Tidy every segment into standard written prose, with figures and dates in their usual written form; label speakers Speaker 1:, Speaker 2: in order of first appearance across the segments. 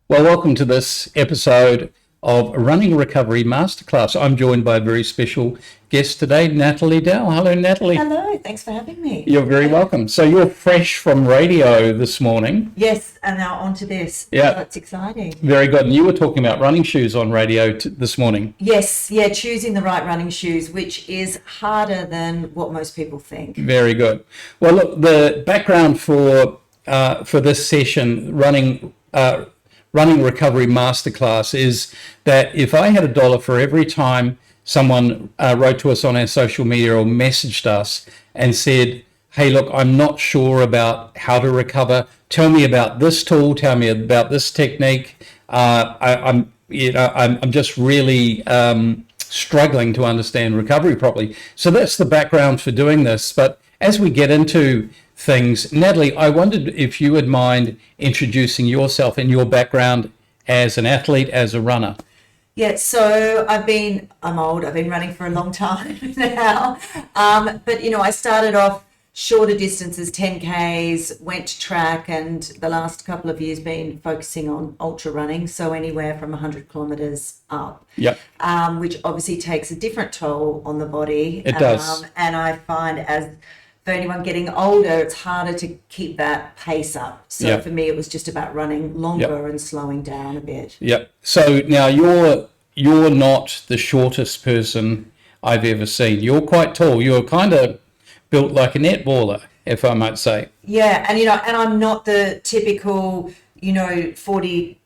Speaker 1: Well, welcome to this episode of Running Recovery Masterclass. I'm joined by a very special guest today, Natalie Dau. Hello, Natalie.
Speaker 2: Hello, thanks for having me.
Speaker 1: You're very welcome. So you're fresh from radio this morning.
Speaker 2: Yes, and now on to this.
Speaker 1: Yeah.
Speaker 2: So it's exciting.
Speaker 1: Very good. And you were talking about running shoes on radio this morning.
Speaker 2: Yes, choosing the right running shoes, which is harder than what most people think.
Speaker 1: Very good. Well, look, the background for this session, Running Recovery Masterclass, is that if I had $1 for every time someone wrote to us on our social media or messaged us and said, hey, look, I'm not sure about how to recover. Tell me about this tool. Tell me about this technique. I'm just really struggling to understand recovery properly. So that's the background for doing this. But as we get into things, Natalie, I wondered if you would mind introducing yourself and your background as an athlete, as a runner.
Speaker 2: Yeah, so I'm old, I've been running for a long time now. But I started off shorter distances, 10Ks, went to track, and the last couple of years been focusing on ultra running, so anywhere from 100 kilometers up.
Speaker 1: Yep.
Speaker 2: Which obviously takes a different toll on the body.
Speaker 1: It does.
Speaker 2: And I find for anyone getting older, it's harder to keep that pace up. So for me, it was just about running longer and slowing down a bit.
Speaker 1: Yep. So now you're not the shortest person I've ever seen. You're quite tall. You're kind of built like a netballer, if I might say.
Speaker 2: Yeah, and I'm not the typical 40K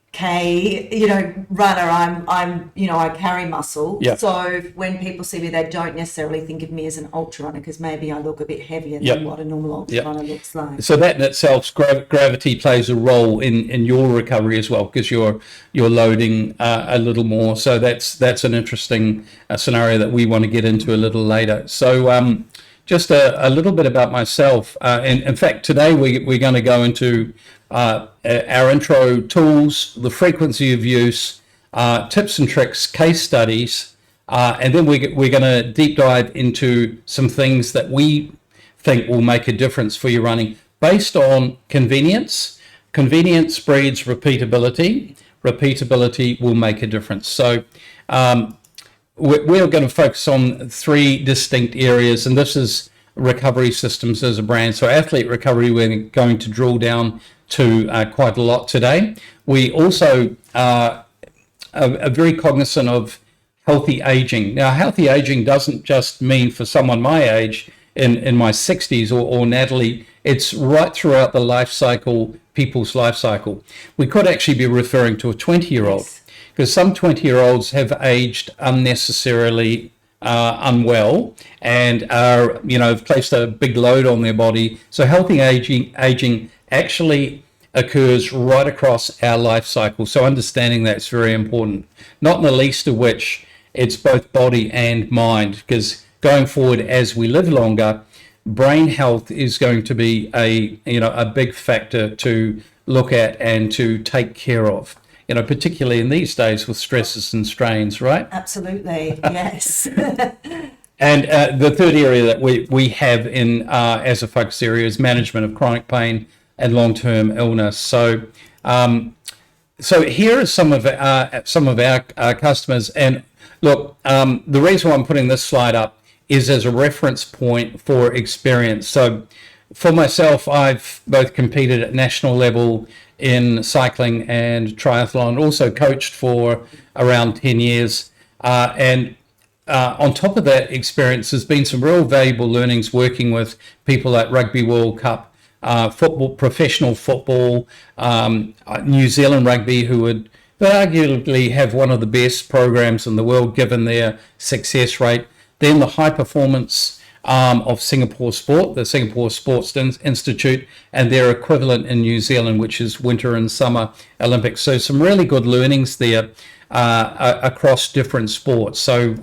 Speaker 2: runner. I'm I carry muscle.
Speaker 1: Yep.
Speaker 2: So when people see me, they don't necessarily think of me as an ultra runner because maybe I look a bit heavier than what a normal ultra runner looks like.
Speaker 1: So that in itself, gravity plays a role in your recovery as well, because you're loading a little more. So that's an interesting scenario that we want to get into a little later. So just a little bit about myself. And in fact, today we're going to go into our intro tools, the frequency of use, tips and tricks, case studies, and then we're going to deep dive into some things that we think will make a difference for your running based on convenience. Convenience breeds repeatability. Repeatability will make a difference. So we're going to focus on three distinct areas, and this is recovery systems as a brand. So athlete recovery, we're going to drill down to quite a lot today. We also are very cognizant of healthy aging. Now, healthy aging doesn't just mean for someone my age in my 60s or Natalie, it's right throughout the life cycle, people's life cycle. We could actually be referring to a 20-year-old.
Speaker 2: Yes.
Speaker 1: Because some 20-year-olds have aged unnecessarily unwell and have placed a big load on their body. So healthy aging actually occurs right across our life cycle. So understanding that's very important. Not the least of which it's both body and mind, because going forward as we live longer, brain health is going to be a big factor to look at and to take care of. Particularly in these days with stresses and strains, right?
Speaker 2: Absolutely, yes.
Speaker 1: And the third area that we have in as a focus area is management of chronic pain and long-term illness. So here are some of our customers. And look, the reason why I'm putting this slide up is as a reference point for experience. So for myself, I've both competed at national level in cycling and triathlon, also coached for around 10 years. And on top of that experience, there's been some real valuable learnings working with people at Rugby World Cup, football, professional football, New Zealand rugby, who would arguably have one of the best programs in the world given their success rate. Then the high performance of Singapore Sport, the Singapore Sports Institute, and their equivalent in New Zealand, which is Winter and Summer Olympics. So some really good learnings there across different sports. So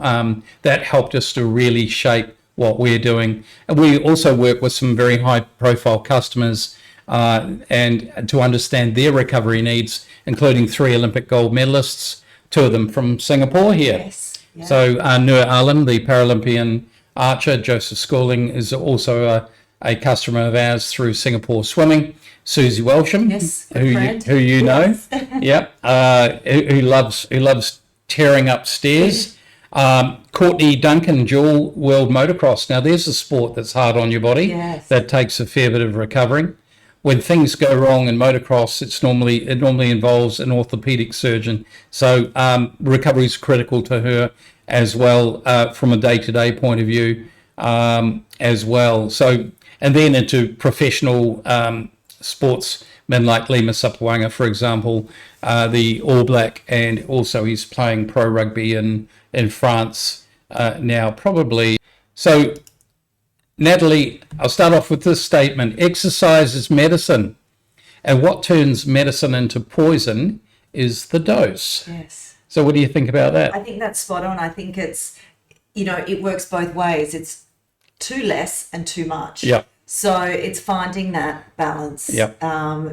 Speaker 1: that helped us to really shape what we're doing. And we also work with some very high profile customers and to understand their recovery needs, including 3 Olympic gold medalists, 2 of them from Singapore here.
Speaker 2: Yes. Yeah.
Speaker 1: So Nur Alam, the Paralympian archer, Joseph Schooling is also a customer of ours through Singapore Swimming, Susie Welsham,
Speaker 2: Yes,
Speaker 1: who you know,
Speaker 2: yes.
Speaker 1: who loves tearing up stairs. Courtney Duncan, dual world motocross. Now there's a sport that's hard on your body.
Speaker 2: Yes.
Speaker 1: That takes a fair bit of recovering. When things go wrong in motocross, it normally involves an orthopedic surgeon. So recovery is critical to her as well, from a day-to-day point of view, as well. So, and then into professional sportsmen like Lima Sapawanga, for example, the All Black, and also he's playing pro rugby in France now, probably. So, Natalie, I'll start off with this statement: exercise is medicine, and what turns medicine into poison is the dose.
Speaker 2: Yes.
Speaker 1: So what do you think about that?
Speaker 2: I think that's spot on. I think it's, it works both ways. It's too less and too much.
Speaker 1: Yeah.
Speaker 2: So it's finding that balance.
Speaker 1: Yeah.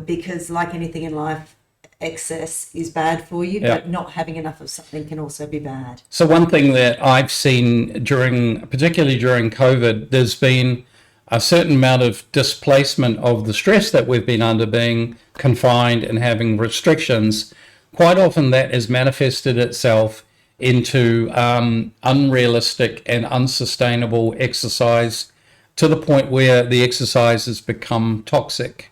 Speaker 2: Because like anything in life, excess is bad for you,
Speaker 1: Yeah.
Speaker 2: but not having enough of something can also be bad.
Speaker 1: So one thing that I've seen particularly during COVID, there's been a certain amount of displacement of the stress that we've been under, being confined and having restrictions. Quite often that has manifested itself into unrealistic and unsustainable exercise, to the point where the exercise has become toxic.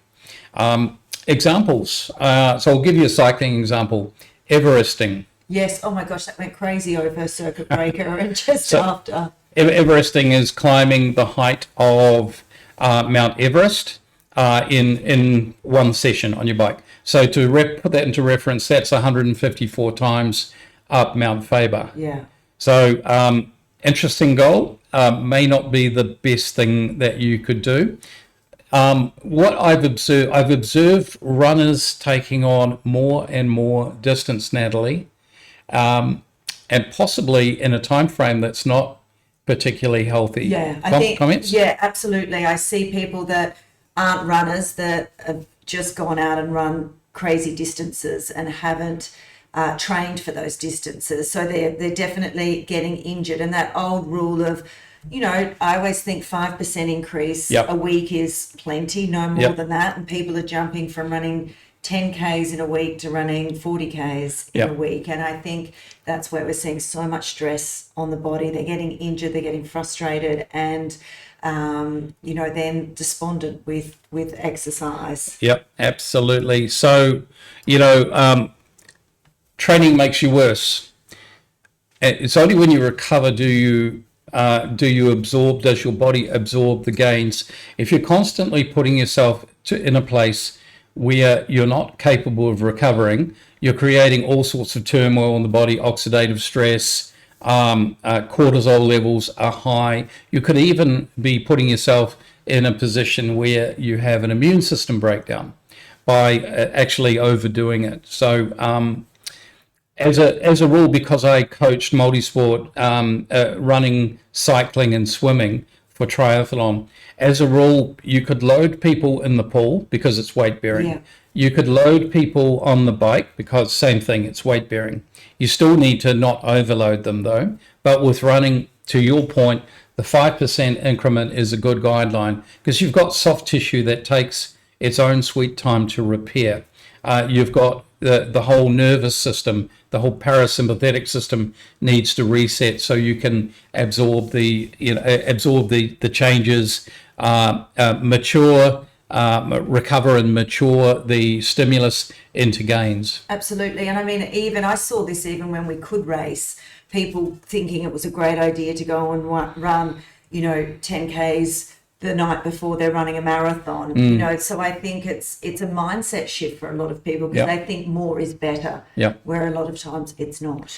Speaker 1: Examples. So I'll give you a cycling example. Everesting.
Speaker 2: Yes. Oh my gosh, that went crazy over circuit breaker and just after.
Speaker 1: Everesting is climbing the height of Mount Everest in one session on your bike. So to put that into reference, that's 154 times up Mount Faber.
Speaker 2: Yeah.
Speaker 1: So interesting goal. May not be the best thing that you could do. What I've observed runners taking on more and more distance, Natalie, and possibly in a time frame that's not particularly healthy.
Speaker 2: Yeah, I think.
Speaker 1: Comments?
Speaker 2: Yeah, absolutely. I see people that aren't runners that have just gone out and run crazy distances and haven't trained for those distances. So they're definitely getting injured. And that old rule of, I always think 5% increase a week is plenty, no more than that. And people are jumping from running 10Ks in a week to running 40Ks in a week. And I think that's where we're seeing so much stress on the body. They're getting injured, they're getting frustrated, and then despondent with exercise.
Speaker 1: Yep, absolutely. So, training makes you worse. It's only when you recover does your body absorb the gains. If you're constantly putting yourself in a place where you're not capable of recovering, you're creating all sorts of turmoil in the body, oxidative stress, cortisol levels are high. You could even be putting yourself in a position where you have an immune system breakdown by actually overdoing it. So as a rule, because I coached multi-sport, running, cycling and swimming for triathlon, as a rule, you could load people in the pool because it's weight bearing.
Speaker 2: Yeah.
Speaker 1: You could load people on the bike because same thing, it's weight bearing. You still need to not overload them though. But with running, to your point, the 5% increment is a good guideline, because you've got soft tissue that takes its own sweet time to repair. You've got the whole nervous system, the whole parasympathetic system needs to reset so you can absorb the changes, recover and mature the stimulus into gains.
Speaker 2: Absolutely. And I mean, I saw this even when we could race, people thinking it was a great idea to go and run 10Ks the night before they're running a marathon. So I think it's a mindset shift for a lot of people, because they think more is better, where a lot of times it's not.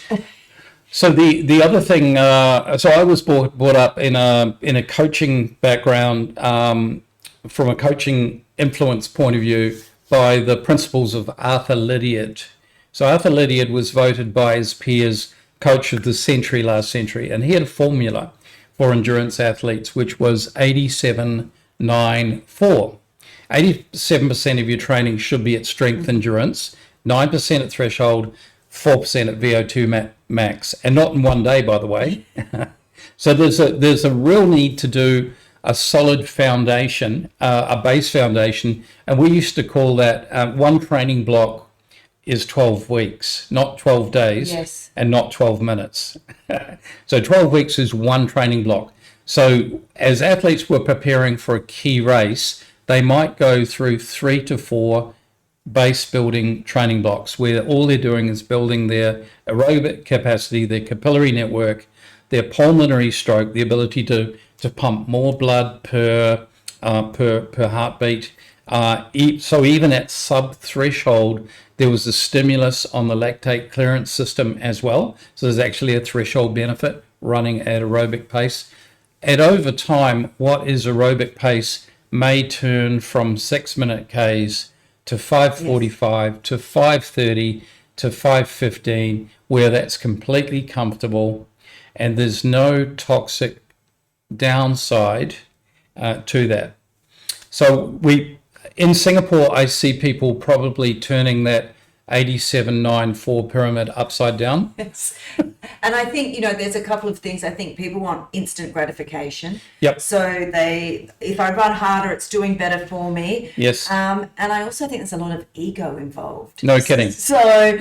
Speaker 1: So the other thing, so I was brought up in a coaching background, from a coaching influence point of view, by the principles of Arthur Lydiard. So Arthur Lydiard was voted by his peers coach of the century last century, and he had a formula for endurance athletes, which was 87-9-4. 87% of your training should be at strength endurance, 9% at threshold, 4% at VO2 max, and not in one day, by the way. So there's a real need to do a solid foundation, a base foundation. And we used to call that one training block is 12 weeks, not 12 days,
Speaker 2: Yes.
Speaker 1: and not 12 minutes. So 12 weeks is one training block. So as athletes were preparing for a key race, they might go through 3 to 4 base building training blocks where all they're doing is building their aerobic capacity, their capillary network, their pulmonary stroke, the ability to pump more blood per heartbeat. So even at sub-threshold, there was a stimulus on the lactate clearance system as well. So there's actually a threshold benefit running at aerobic pace. And over time, what is aerobic pace may turn from 6-minute Ks to 5:45 to 5:30 to 5:15, where that's completely comfortable and there's no toxic downside to that. So in Singapore, I see people probably turning that 8794 pyramid upside down.
Speaker 2: Yes. And I think, there's a couple of things. I think people want instant gratification.
Speaker 1: Yep.
Speaker 2: So if I run harder, it's doing better for me.
Speaker 1: Yes.
Speaker 2: And I also think there's a lot of ego involved.
Speaker 1: No kidding.
Speaker 2: So,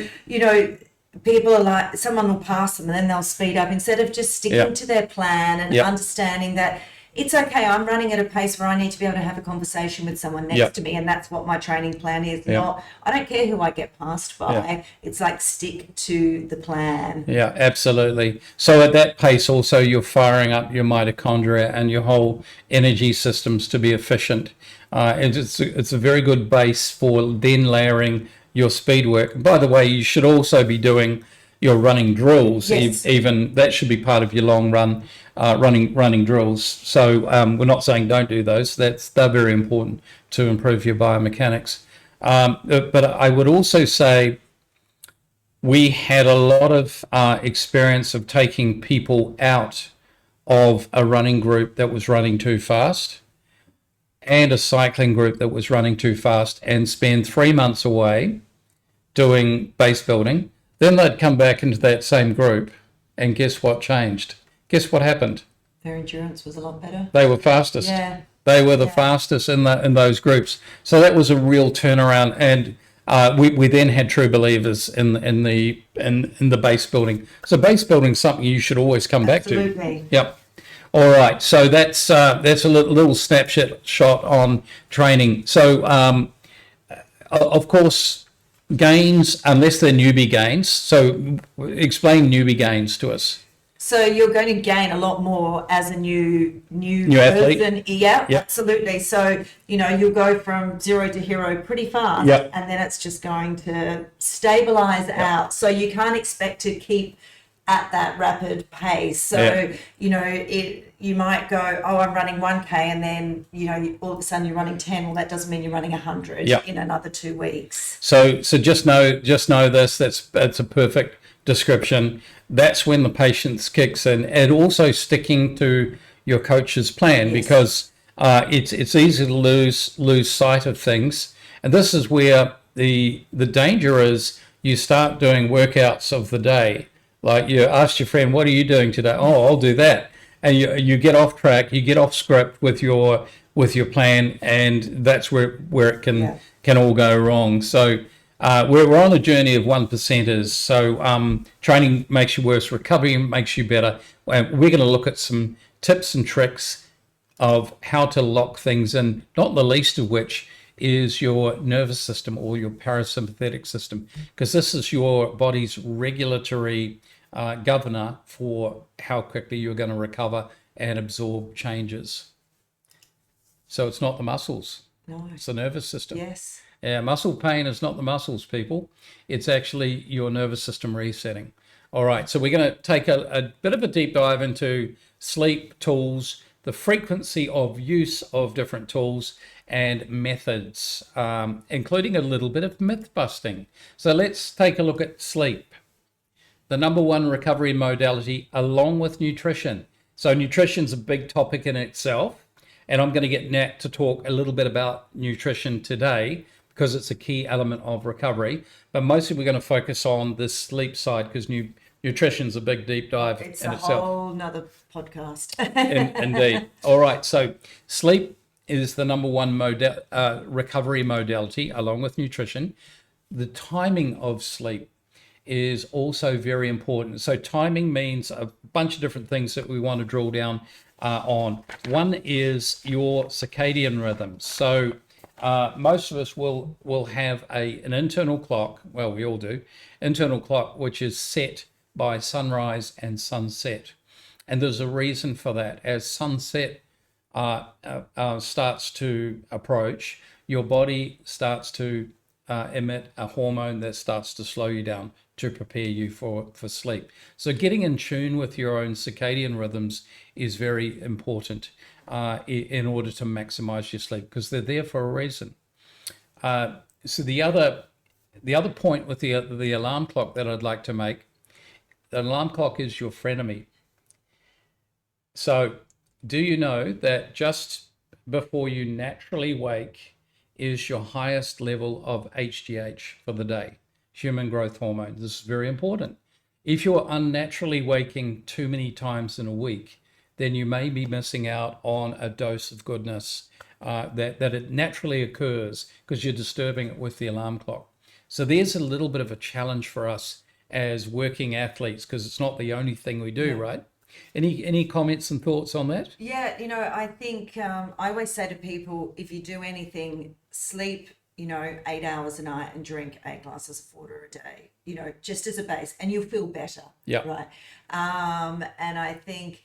Speaker 2: people are like, someone will pass them and then they'll speed up instead of just sticking to their plan and understanding that it's okay, I'm running at a pace where I need to be able to have a conversation with someone next to me, and that's what my training plan is. Not, I don't care who I get passed by. It's like, stick to the plan. Yeah,
Speaker 1: absolutely. So at that pace also, you're firing up your mitochondria and your whole energy systems to be efficient. And it's a very good base for then layering your speed work. By the way, you should also be doing your running drills.
Speaker 2: Yes.
Speaker 1: Even that should be part of your long run running drills. So we're not saying don't do those. They're very important to improve your biomechanics. But I would also say we had a lot of experience of taking people out of a running group that was running too fast and a cycling group that was running too fast and spend 3 months away doing base building. Then they'd come back into that same group, and guess what changed? Guess what happened?
Speaker 2: Their endurance was a lot better.
Speaker 1: They were fastest.
Speaker 2: Yeah.
Speaker 1: They were the fastest in those groups. So that was a real turnaround, and we then had true believers in the base building. So base building is something you should always come back to.
Speaker 2: Absolutely.
Speaker 1: Yep. All right. So that's a little snapshot on training. So of course, gains, unless they're newbie gains. So explain newbie gains to us.
Speaker 2: So you're going to gain a lot more as a new
Speaker 1: athlete.
Speaker 2: Yeah, yep. Absolutely. So, you'll go from 0 to hero pretty fast, and then it's just going to stabilize out. So you can't expect to keep at that rapid pace. So, you might go, oh, I'm running 1K, and then, all of a sudden you're running 10. Well, that doesn't mean you're running 100 in another 2 weeks.
Speaker 1: So just know this. That's a perfect description. That's when the patience kicks in, and also sticking to your coach's plan, because it's easy to lose sight of things. And this is where the danger is. You start doing workouts of the day. Like, you ask your friend, what are you doing today? Oh, I'll do that. And you get off track, you get off script with your plan, and that's where it can all go wrong. So we're on a journey of 1%ers. So training makes you worse, recovery makes you better. We're going to look at some tips and tricks of how to lock things in, not the least of which is your nervous system or your parasympathetic system, because this is your body's regulatory governor for how quickly you're going to recover and absorb changes. So it's not the muscles.
Speaker 2: No.
Speaker 1: It's the nervous system.
Speaker 2: Yes.
Speaker 1: Yeah, muscle pain is not the muscles, people. It's actually your nervous system resetting. All right, so we're going to take a bit of a deep dive into sleep tools, the frequency of use of different tools and methods, including a little bit of myth busting. So let's take a look at sleep. The number one recovery modality, along with nutrition. So nutrition's a big topic in itself, and I'm going to get Nat to talk a little bit about nutrition today because it's a key element of recovery. But mostly we're going to focus on the sleep side, because nutrition's a big deep dive
Speaker 2: It's
Speaker 1: in
Speaker 2: a
Speaker 1: itself.
Speaker 2: whole nother podcast.
Speaker 1: Indeed. All right. So sleep is the number one recovery modality, along with nutrition. The timing of sleep is also very important. So timing means a bunch of different things that we want to drill down on. One is your circadian rhythm. So most of us will have an internal clock. Well, we all do. Internal clock, which is set by sunrise and sunset. And there's a reason for that. As sunset starts to approach, your body starts to emit a hormone that starts to slow you down to prepare you for sleep. So getting in tune with your own circadian rhythms is very important in order to maximize your sleep, because they're there for a reason. So the other point with the alarm clock that I'd like to make, the alarm clock is your frenemy. So do you know that just before you naturally wake is your highest level of HGH for the day, human growth hormone? This is very important. If you're unnaturally waking too many times in a week, then you may be missing out on a dose of goodness that it naturally occurs because you're disturbing it with the alarm clock. So there's a little bit of a challenge for us as working athletes, because it's not the only thing we do, right? Any comments and thoughts on that?
Speaker 2: Yeah, I think I always say to people, if you do anything, sleep, 8 hours a night and drink 8 glasses of water a day, just as a base, and you'll feel better.
Speaker 1: Yeah.
Speaker 2: Right. And I think,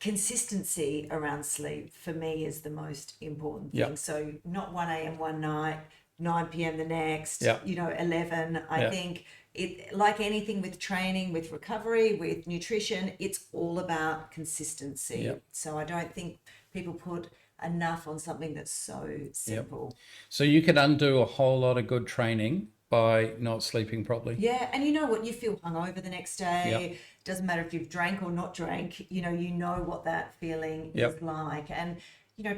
Speaker 2: consistency around sleep for me is the most important thing.
Speaker 1: Yep.
Speaker 2: So not 1 a.m. one night, 9 p.m. the next,
Speaker 1: Yep.
Speaker 2: 11. I think it, like anything with training, with recovery, with nutrition, it's all about consistency.
Speaker 1: Yep.
Speaker 2: So I don't think people put enough on something that's so simple.
Speaker 1: So you could undo a whole lot of good training by not sleeping properly.
Speaker 2: Yeah, and you know what? You feel hungover the next day.
Speaker 1: Yep.
Speaker 2: Doesn't matter if you've drank or not drank. You know what that feeling is like. And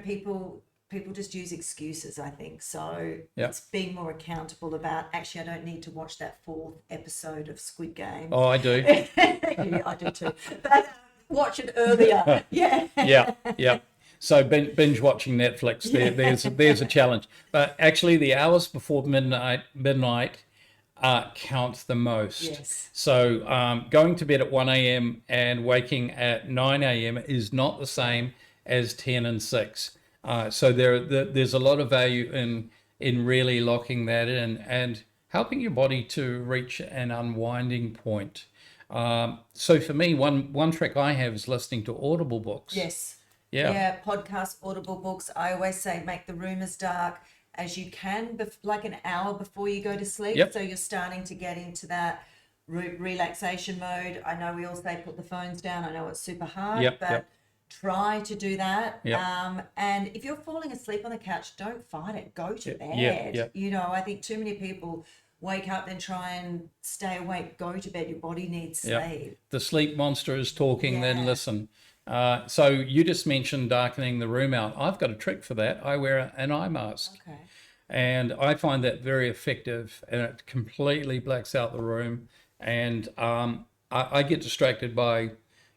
Speaker 2: people just use excuses, I think. So it's being more accountable about, actually, I don't need to watch that 4th episode of Squid Game.
Speaker 1: Oh, I do.
Speaker 2: Yeah, I do too. But watch it earlier. Yeah.
Speaker 1: Yeah. So binge watching Netflix, there's a challenge. But actually, the hours before midnight count the most.
Speaker 2: Yes.
Speaker 1: So going to bed at 1 a.m. and waking at 9 a.m. is not the same as 10 and 6. So there's a lot of value in really locking that in and helping your body to reach an unwinding point. So for me, one trick I have is listening to Audible books.
Speaker 2: Yes.
Speaker 1: Yeah.
Speaker 2: Podcasts, Audible books. I always say make the room as dark as you can, like an hour before you go to sleep.
Speaker 1: Yep.
Speaker 2: So you're starting to get into that relaxation mode. I know we all say put the phones down. I know it's super hard, but try to do that.
Speaker 1: Yep.
Speaker 2: And if you're falling asleep on the couch, don't fight it. Go to bed. I think too many people wake up and try and stay awake. Go to bed. Your body needs sleep.
Speaker 1: The sleep monster is talking, then listen. So you just mentioned darkening the room out. I've got a trick for that. I wear an eye mask.
Speaker 2: Okay.
Speaker 1: And I find that very effective, and it completely blacks out the room. And I get distracted by,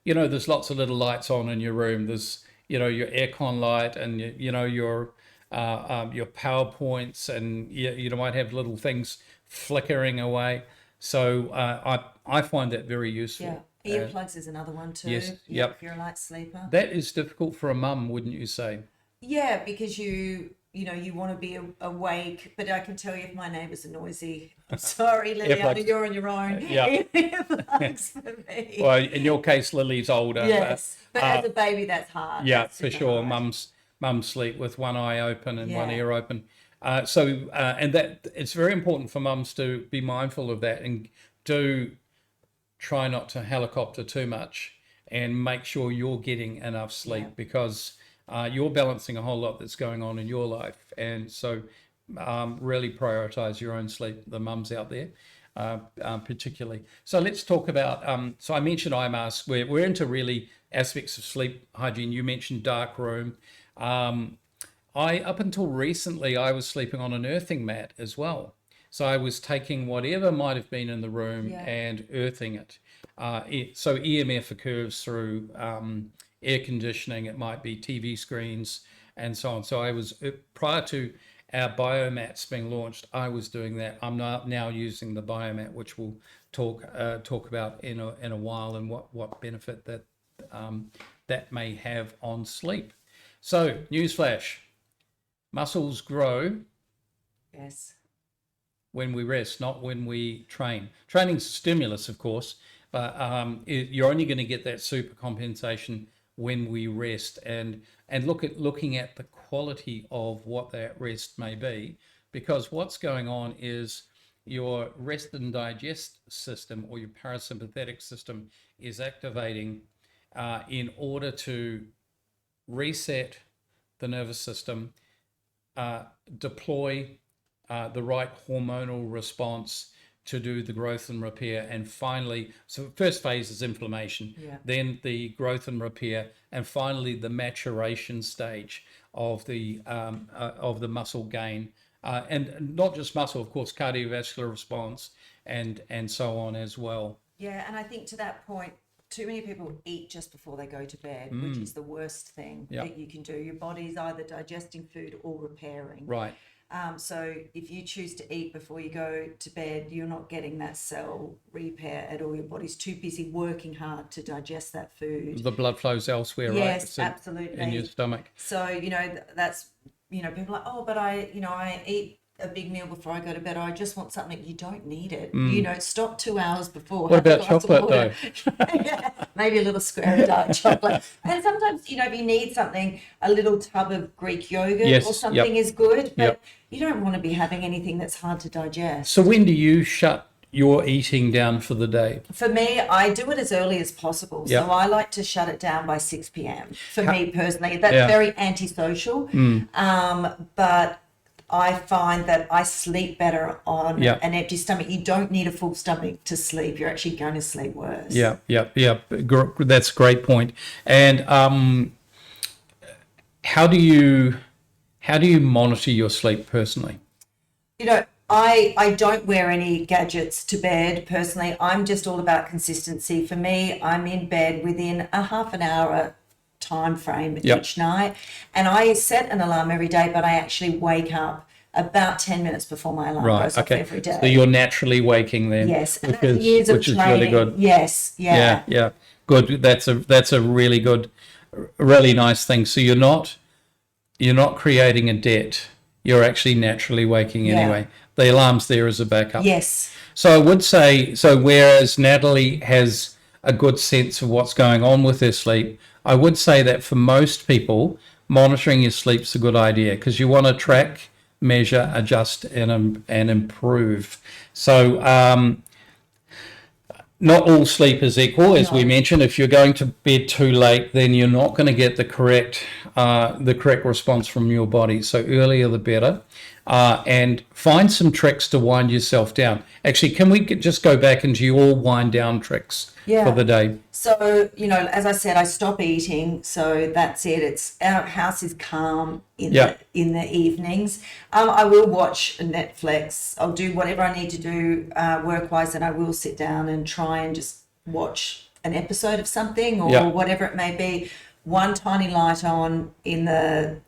Speaker 1: there's lots of little lights on in your room. There's, your aircon light and, your PowerPoints, and you might have little things flickering away. So I find that very useful.
Speaker 2: Yeah. Earplugs is another one too.
Speaker 1: Yes.
Speaker 2: If you're a light sleeper.
Speaker 1: That is difficult for a mum, wouldn't you say?
Speaker 2: Yeah, because you want to be awake, but I can tell you if my neighbours are noisy, I'm sorry, Liliana, you're on your own. Earplugs for me.
Speaker 1: Well, in your case, Lily's older.
Speaker 2: Yes, but as a baby, that's hard.
Speaker 1: Yeah,
Speaker 2: that's
Speaker 1: for sure.
Speaker 2: Hard.
Speaker 1: Mums sleep with one eye open and one ear open. And that it's very important for mums to be mindful of that and do try not to helicopter too much and make sure you're getting enough sleep because you're balancing a whole lot that's going on in your life. And so really prioritize your own sleep, the mums out there particularly. So let's talk about, so I mentioned eye masks. We're into really aspects of sleep hygiene. You mentioned dark room. Up until recently, I was sleeping on an earthing mat as well. So I was taking whatever might have been in the room
Speaker 2: Yeah.
Speaker 1: and earthing it. So EMF occurs through air conditioning. It might be TV screens and so on. So I was, prior to our biomats being launched, I was doing that. I'm now using the biomat, which we'll talk about in a while, and what benefit that that may have on sleep. So, newsflash: muscles grow
Speaker 2: Yes.
Speaker 1: when we rest, not when we train. Training's a stimulus, of course, but you're only going to get that super compensation when we rest, and looking at the quality of what that rest may be, because what's going on is your rest and digest system, or your parasympathetic system, is activating in order to reset the nervous system, deploy the right hormonal response to do the growth and repair, and finally, so first phase is inflammation, then the growth and repair, and finally the maturation stage of the muscle gain, and not just muscle, of course, cardiovascular response and so on as well.
Speaker 2: Yeah, and I think to that point, too many people eat just before they go to bed, which is the worst thing that you can do. Your body's either digesting food or repairing.
Speaker 1: Right.
Speaker 2: So if you choose to eat before you go to bed, you're not getting that cell repair at all. Your body's too busy working hard to digest that food.
Speaker 1: The blood flows elsewhere, right?
Speaker 2: Yes, absolutely.
Speaker 1: In your stomach.
Speaker 2: So, that's, people are like, oh, but I eat a big meal before I go to bed. I just want something. You don't need it. Stop 2 hours before.
Speaker 1: What about chocolate, though?
Speaker 2: Yeah, maybe a little square of dark chocolate. And sometimes, if you need something, a little tub of Greek yogurt or something is good. But you don't want to be having anything that's hard to digest.
Speaker 1: So when do you shut your eating down for the day?
Speaker 2: For me, I do it as early as possible. So I like to shut it down by 6 p.m. For me personally. That's very antisocial. But I find that I sleep better on an empty stomach. You don't need a full stomach to sleep. You're actually going to sleep worse.
Speaker 1: Yeah. That's a great point. And how do you monitor your sleep personally?
Speaker 2: I don't wear any gadgets to bed personally. I'm just all about consistency. For me, I'm in bed within a half an hour time frame each night, and I set an alarm every day, but I actually wake up about 10 minutes before my alarm goes off every day.
Speaker 1: So you're naturally waking then.
Speaker 2: Yes, and
Speaker 1: which
Speaker 2: years of
Speaker 1: is
Speaker 2: training.
Speaker 1: really good.
Speaker 2: Yes,
Speaker 1: yeah, good. That's a really good, really nice thing. So you're not creating a debt. You're actually naturally waking anyway. The alarm's there as a backup.
Speaker 2: Yes.
Speaker 1: So I would say, whereas Natalie has a good sense of what's going on with their sleep, I would say that for most people, monitoring your sleep's a good idea, because you want to track, measure, adjust, and improve. So not all sleep is equal, as we mentioned. If you're going to bed too late, then you're not going to get the correct response from your body. So earlier the better. And find some tricks to wind yourself down. Actually, can we just go back into your wind down tricks for the day?
Speaker 2: So, as I said, I stop eating. So that's it. Our house is calm in the evenings. I will watch Netflix. I'll do whatever I need to do work-wise, and I will sit down and try and just watch an episode of something or whatever it may be. One tiny light on in the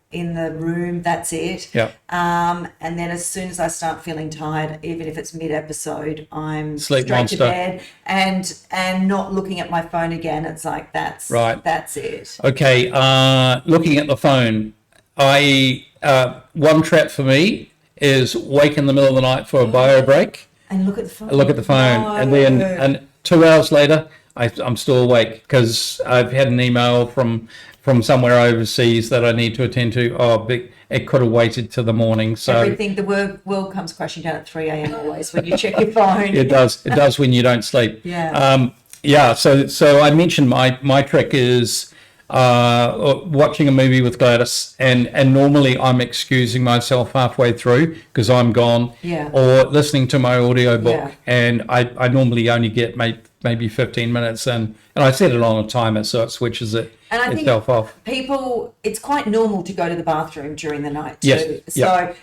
Speaker 2: room, that's it. And then as soon as I start feeling tired, even if it's mid-episode, I'm straight to bed and not looking at my phone again. It's like that's it.
Speaker 1: Okay, looking at the phone, one trap for me is wake in the middle of the night for a bio break
Speaker 2: and look at the phone. No.
Speaker 1: And then 2 hours later, I'm still awake because I've had an email from somewhere overseas that I need to attend to. It could have waited till the morning. So
Speaker 2: everything, the world comes crashing down at 3 a.m. always when you check your phone.
Speaker 1: It does when you don't sleep. So I mentioned my trick is watching a movie with Gladys, and normally I'm excusing myself halfway through because I'm gone, or listening to my audio book, and I normally only get maybe 15 minutes, and I set it on a timer so it switches itself off.
Speaker 2: People, it's quite normal to go to the bathroom during the night too. So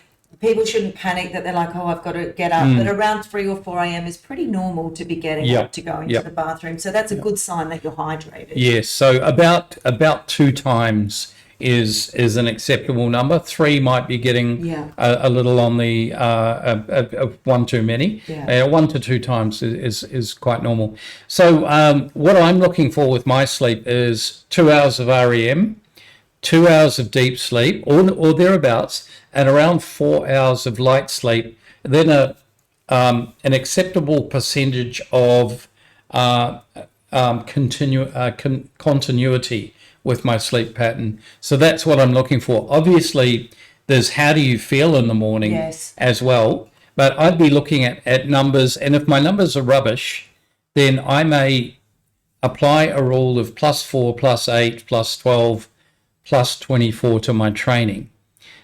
Speaker 2: people shouldn't panic that they're like, oh, I've got to get up. But around 3 or 4 a.m. is pretty normal to be getting up to go into the bathroom. So that's a good sign that you're hydrated.
Speaker 1: Yes. So about 2 times is an acceptable number. 3 might be getting a little on the one too many. 1 to 2 times is quite normal. So what I'm looking for with my sleep is 2 hours of REM, 2 hours of deep sleep or thereabouts, and around 4 hours of light sleep. Then an acceptable percentage of continuity with my sleep pattern. So that's what I'm looking for. Obviously, there's how do you feel in the morning as well. But I'd be looking at numbers, and if my numbers are rubbish, then I may apply a rule of +4, +8, +12, +24 to my training.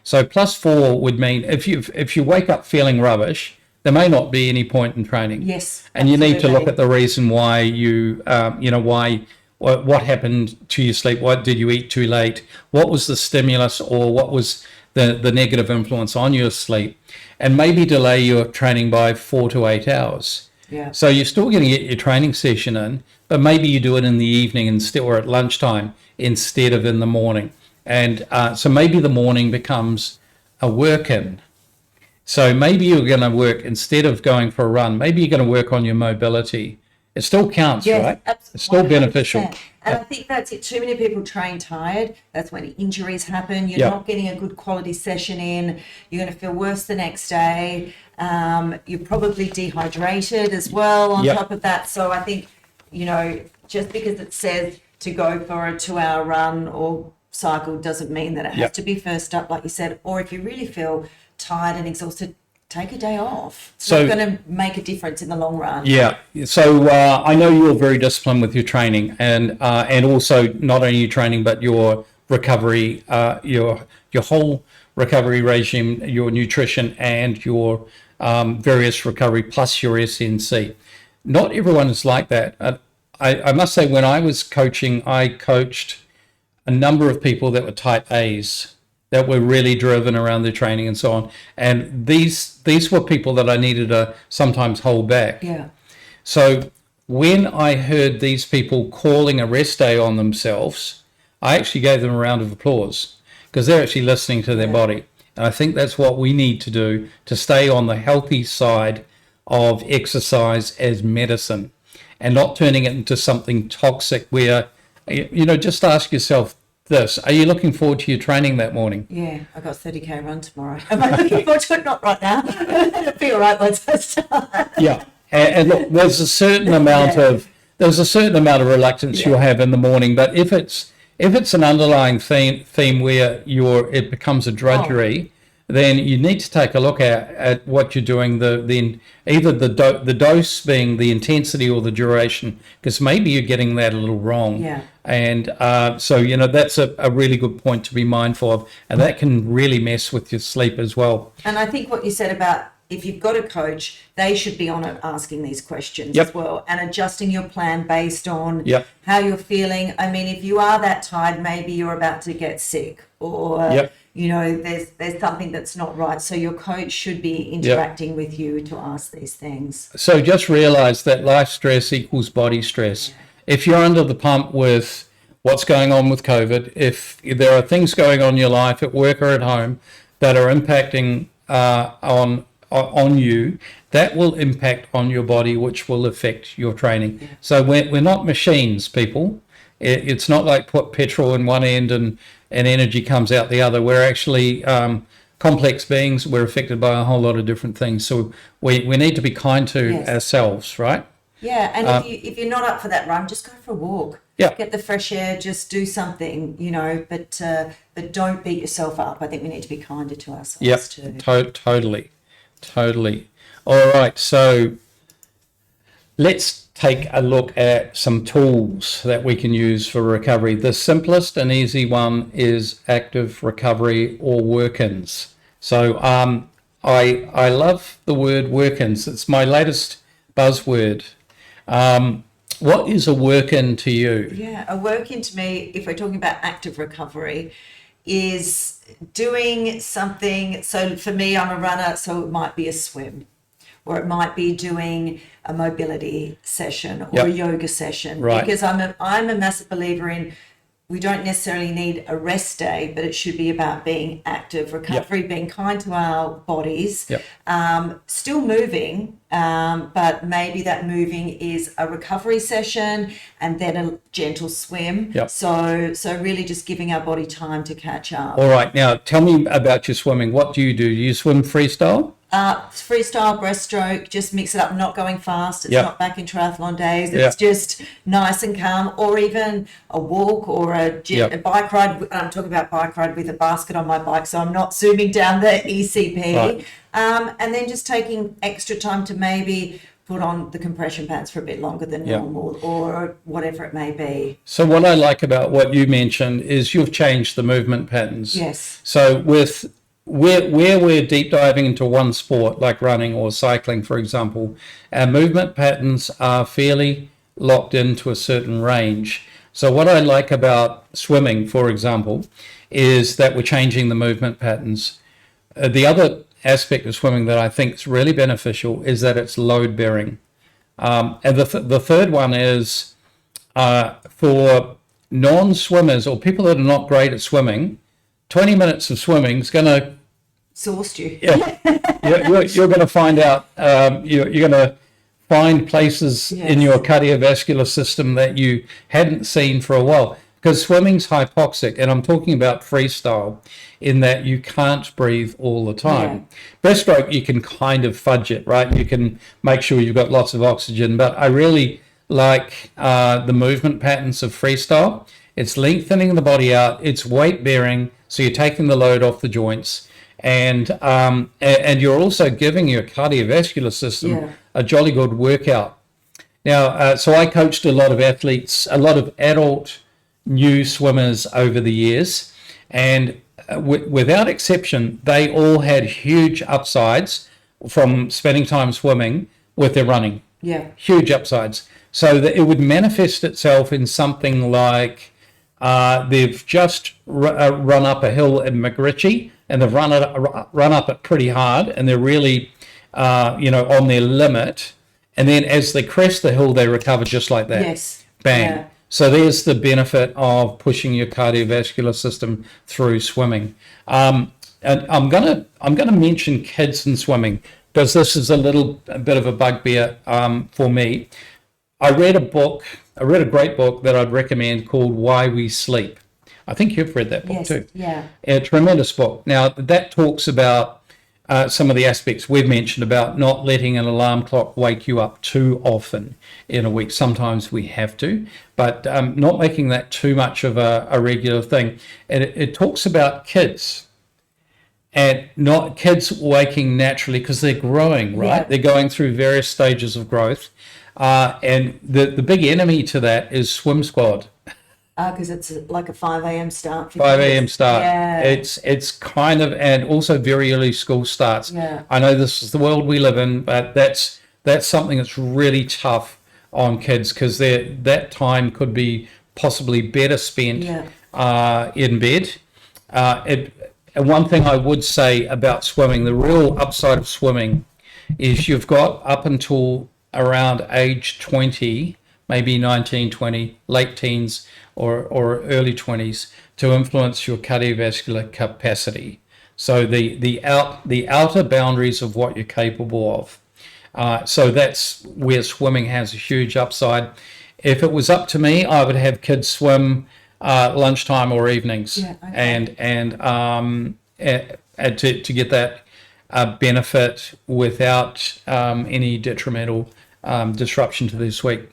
Speaker 1: So +4 would mean if you wake up feeling rubbish, there may not be any point in training.
Speaker 2: Yes,
Speaker 1: and you need to look at the reason why you, what happened to your sleep. What did you eat too late? What was the stimulus, or what was the negative influence on your sleep? And maybe delay your training by 4 to 8 hours.
Speaker 2: Yeah.
Speaker 1: So you're still going to get your training session in, but maybe you do it in the evening instead, or at lunchtime instead of in the morning. And so maybe the morning becomes a work-in. So maybe you're going to work, instead of going for a run, maybe you're going to work on your mobility. It still counts, right?
Speaker 2: Absolutely.
Speaker 1: It's still beneficial.
Speaker 2: And I think that's it. Too many people train tired. That's when injuries happen. You're not getting a good quality session in. You're going to feel worse the next day. You're probably dehydrated as well on top of that. So I think, just because it says to go for a 2-hour run or cycle doesn't mean that it has to be first up, like you said. Or if you really feel tired and exhausted, take a day off. It's not going to make a difference in the long run. Yeah.
Speaker 1: So I know you're very disciplined with your training, and also not only your training but your recovery, your whole recovery regime, your nutrition, and your various recovery plus your SNC. Not everyone is like that. I must say, when I was coaching, I coached a number of people that were type A's, that were really driven around their training and so on. And these were people that I needed to sometimes hold back.
Speaker 2: Yeah.
Speaker 1: So when I heard these people calling a rest day on themselves, I actually gave them a round of applause, because they're actually listening to their body. And I think that's what we need to do to stay on the healthy side of exercise as medicine, and not turning it into something toxic where, just ask yourself this: are you looking forward to your training that morning?
Speaker 2: Yeah, I got 30k run tomorrow. Am I looking forward to it? Not right now. It'll be all right once I start.
Speaker 1: Yeah, and look, there's a certain amount of reluctance you'll have in the morning, but if it's an underlying theme where it becomes a drudgery, then you need to take a look at what you're doing. Then either the dose being the intensity or the duration, because maybe you're getting that a little wrong.
Speaker 2: Yeah.
Speaker 1: And so that's a really good point to be mindful of, and that can really mess with your sleep as well.
Speaker 2: And I think what you said about, if you've got a coach, they should be on it asking these questions as well, and adjusting your plan based on how you're feeling. I mean, if you are that tired, maybe you're about to get sick, or there's something that's not right. So your coach should be interacting with you to ask these things. So
Speaker 1: just realize that life stress equals body stress. If you're under the pump with what's going on with COVID, if there are things going on in your life at work or at home that are impacting on you, that will impact on your body, which will affect your training. So we're not machines, people. It's not like put petrol in one end and energy comes out the other. We're actually complex beings. We're affected by a whole lot of different things. So we need to be kind to ourselves, right?
Speaker 2: Yeah, and if you're not up for that run, just go for a walk.
Speaker 1: Yeah.
Speaker 2: Get the fresh air, just do something, but don't beat yourself up. I think we need to be kinder to ourselves too. Totally. All right, so let's take a look at some tools that we can use for recovery. The simplest and easy one is active recovery or work-ins. So I love the word work-ins. It's my latest buzzword. What is a work-in to you? Yeah, a work-in to me, if we're talking about active recovery, is doing something. So for me, I'm a runner, so it might be a swim, or it might be doing a mobility session or a yoga session.
Speaker 1: Right.
Speaker 2: Because I'm a massive believer in, we don't necessarily need a rest day, but it should be about being active, recovery, being kind to our bodies, still moving, but maybe that moving is a recovery session and then a gentle swim. So really just giving our body time to catch up.
Speaker 1: All right. Now, tell me about your swimming. What do? You swim freestyle?
Speaker 2: Freestyle, breaststroke, just mix it up, not going fast. It's not back in triathlon days. It's just nice and calm, or even a walk or a bike ride. I'm talking about bike ride with a basket on my bike, so I'm not zooming down the ECP.
Speaker 1: Right.
Speaker 2: And then just taking extra time to maybe put on the compression pants for a bit longer than normal, or whatever it may be.
Speaker 1: So what I like about what you mentioned is you've changed the movement patterns.
Speaker 2: Yes.
Speaker 1: So with where we're deep diving into one sport, like running or cycling, for example, our movement patterns are fairly locked into a certain range. So what I like about swimming, for example, is that we're changing the movement patterns. The other aspect of swimming that I think is really beneficial is that it's load bearing. And the third one is for non-swimmers or people that are not great at swimming, 20 minutes of swimming is going to
Speaker 2: exhaust you.
Speaker 1: You're going to find out, you're going to find places in your cardiovascular system that you hadn't seen for a while, because swimming's hypoxic, and I'm talking about freestyle in that you can't breathe all the time. Breaststroke, you can kind of fudge it, right? You can make sure you've got lots of oxygen, but I really like the movement patterns of freestyle. It's lengthening the body out, it's weight bearing, so you're taking the load off the joints, and you're also giving your cardiovascular system a jolly good workout. Now, so I coached a lot of athletes, a lot of adult new swimmers over the years, and without exception, they all had huge upsides from spending time swimming with their running. Huge upsides. So that it would manifest itself in something like they've just run up a hill in McRitchie, and they've run up it pretty hard, and they're really, on their limit. And then as they crest the hill, they recover just like that. Bang. So there's the benefit of pushing your cardiovascular system through swimming. And I'm gonna mention kids in swimming, because this is a bit of a bugbear for me. I read a great book that I'd recommend called Why We Sleep. I think you've read that book too. A tremendous book. Now, that talks about some of the aspects we've mentioned about not letting an alarm clock wake you up too often in a week. Sometimes we have to, but not making that too much of a regular thing. And it talks about kids, and not kids waking naturally, because they're growing, right? They're going through various stages of growth. And the big enemy to that is swim squad.
Speaker 2: Because it's like a 5 a.m. start.
Speaker 1: 5 a.m. start. It's kind of, and also very early school starts. I know this is the world we live in, but that's something that's really tough on kids, because that time could be possibly better spent in bed. And one thing I would say about swimming, the real upside of swimming is you've got up until around age 20, maybe 19, 20, late teens or early 20s, to influence your cardiovascular capacity. So the outer boundaries of what you're capable of. So that's where swimming has a huge upside. If it was up to me, I would have kids swim lunchtime or evenings, and to get that benefit without any detrimental disruption to their sleep.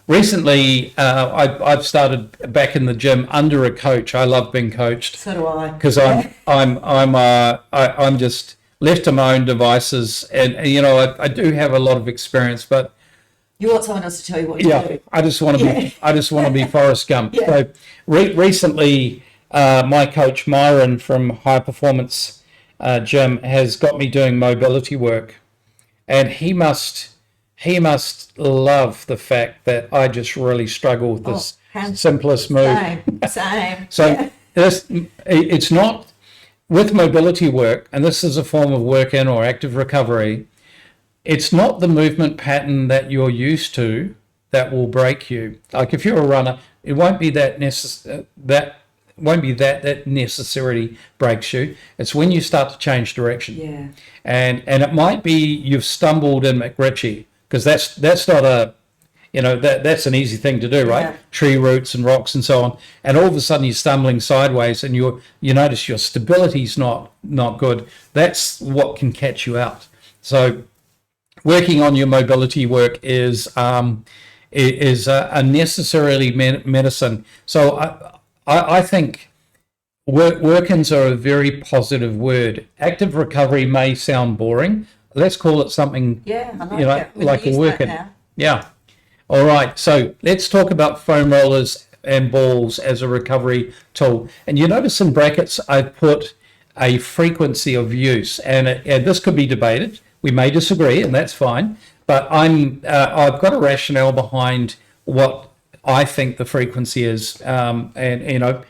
Speaker 1: Recently, I've started back in the gym under a coach. I love being coached.
Speaker 2: So do I.
Speaker 1: Because I'm just left to my own devices, and I do have a lot of experience, but
Speaker 2: you want someone else to tell you what to do.
Speaker 1: I just want to be Forrest Gump. So recently, my coach Myron from High Performance Gym has got me doing mobility work, and he must love the fact that I just really struggle with this simplest move.
Speaker 2: Same.
Speaker 1: So
Speaker 2: Yeah.
Speaker 1: it's not with mobility work, and this is a form of work-in or active recovery. It's not the movement pattern that you're used to that will break you. Like if you're a runner, it won't be that necessarily breaks you. It's when you start to change direction.
Speaker 2: Yeah.
Speaker 1: And it might be you've stumbled in McRitchie, because that's not a, that's an easy thing to do, right?
Speaker 2: Yeah.
Speaker 1: Tree roots and rocks and so on. And all of a sudden you're stumbling sideways and you notice your stability's not good. That's what can catch you out. So working on your mobility work is a necessarily medicine. So I think work-ins are a very positive word. Active recovery may sound boring. Let's call it something,
Speaker 2: Yeah, I like it.
Speaker 1: like a work-in.
Speaker 2: Now.
Speaker 1: Yeah. All right. So let's talk about foam rollers and balls as a recovery tool. And you notice in brackets I've put a frequency of use, and this could be debated. We may disagree, and that's fine. But I've got a rationale behind what I think the frequency is, and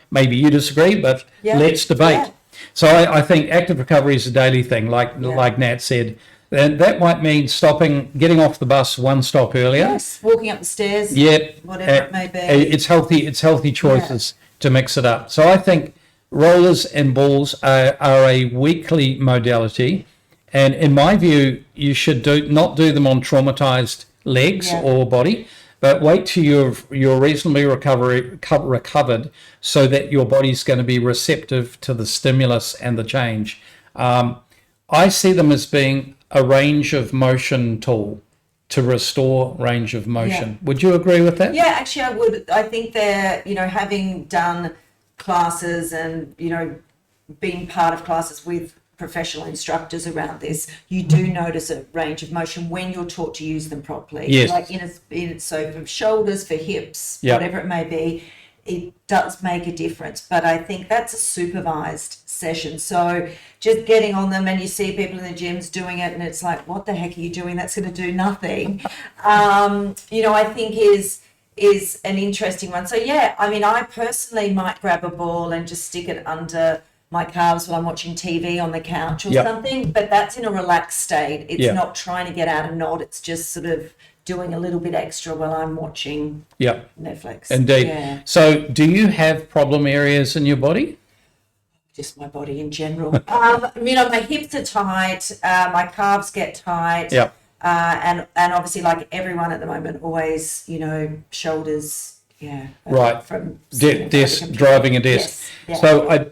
Speaker 1: maybe you disagree, but let's debate.
Speaker 2: Yeah.
Speaker 1: So I think active recovery is a daily thing, like Nat said, and that might mean getting off the bus one stop earlier.
Speaker 2: Yes, walking up the stairs.
Speaker 1: Yep,
Speaker 2: whatever it may be.
Speaker 1: It's healthy choices to mix it up. So I think rollers and balls are a weekly modality, and in my view, you should not do them on traumatized legs or body, but wait till you're reasonably recovered, so that your body's going to be receptive to the stimulus and the change. I see them as being a range of motion tool to restore range of motion.
Speaker 2: Yeah.
Speaker 1: Would you agree with that?
Speaker 2: Yeah, actually I would. I think they're, having done classes and, being part of classes with professional instructors around this, you do notice a range of motion when you're taught to use them properly.
Speaker 1: Yes.
Speaker 2: Like so for shoulders, for hips,
Speaker 1: Yep.
Speaker 2: whatever it may be, it does make a difference. But I think that's a supervised session. So just getting on them, and you see people in the gyms doing it, and it's like, what the heck are you doing? That's going to do nothing. I think is an interesting one. So yeah, I mean, I personally might grab a ball and just stick it under my calves while I'm watching TV on the couch or something, but that's in a relaxed state. It's not trying to get out a nod. It's just sort of doing a little bit extra while I'm watching Netflix.
Speaker 1: Indeed.
Speaker 2: Yeah.
Speaker 1: So do you have problem areas in your body?
Speaker 2: Just my body in general. My hips are tight, my calves get tight.
Speaker 1: Yeah.
Speaker 2: And obviously, like everyone at the moment, always, shoulders,
Speaker 1: Right.
Speaker 2: from
Speaker 1: Driving a desk.
Speaker 2: Yes.
Speaker 1: So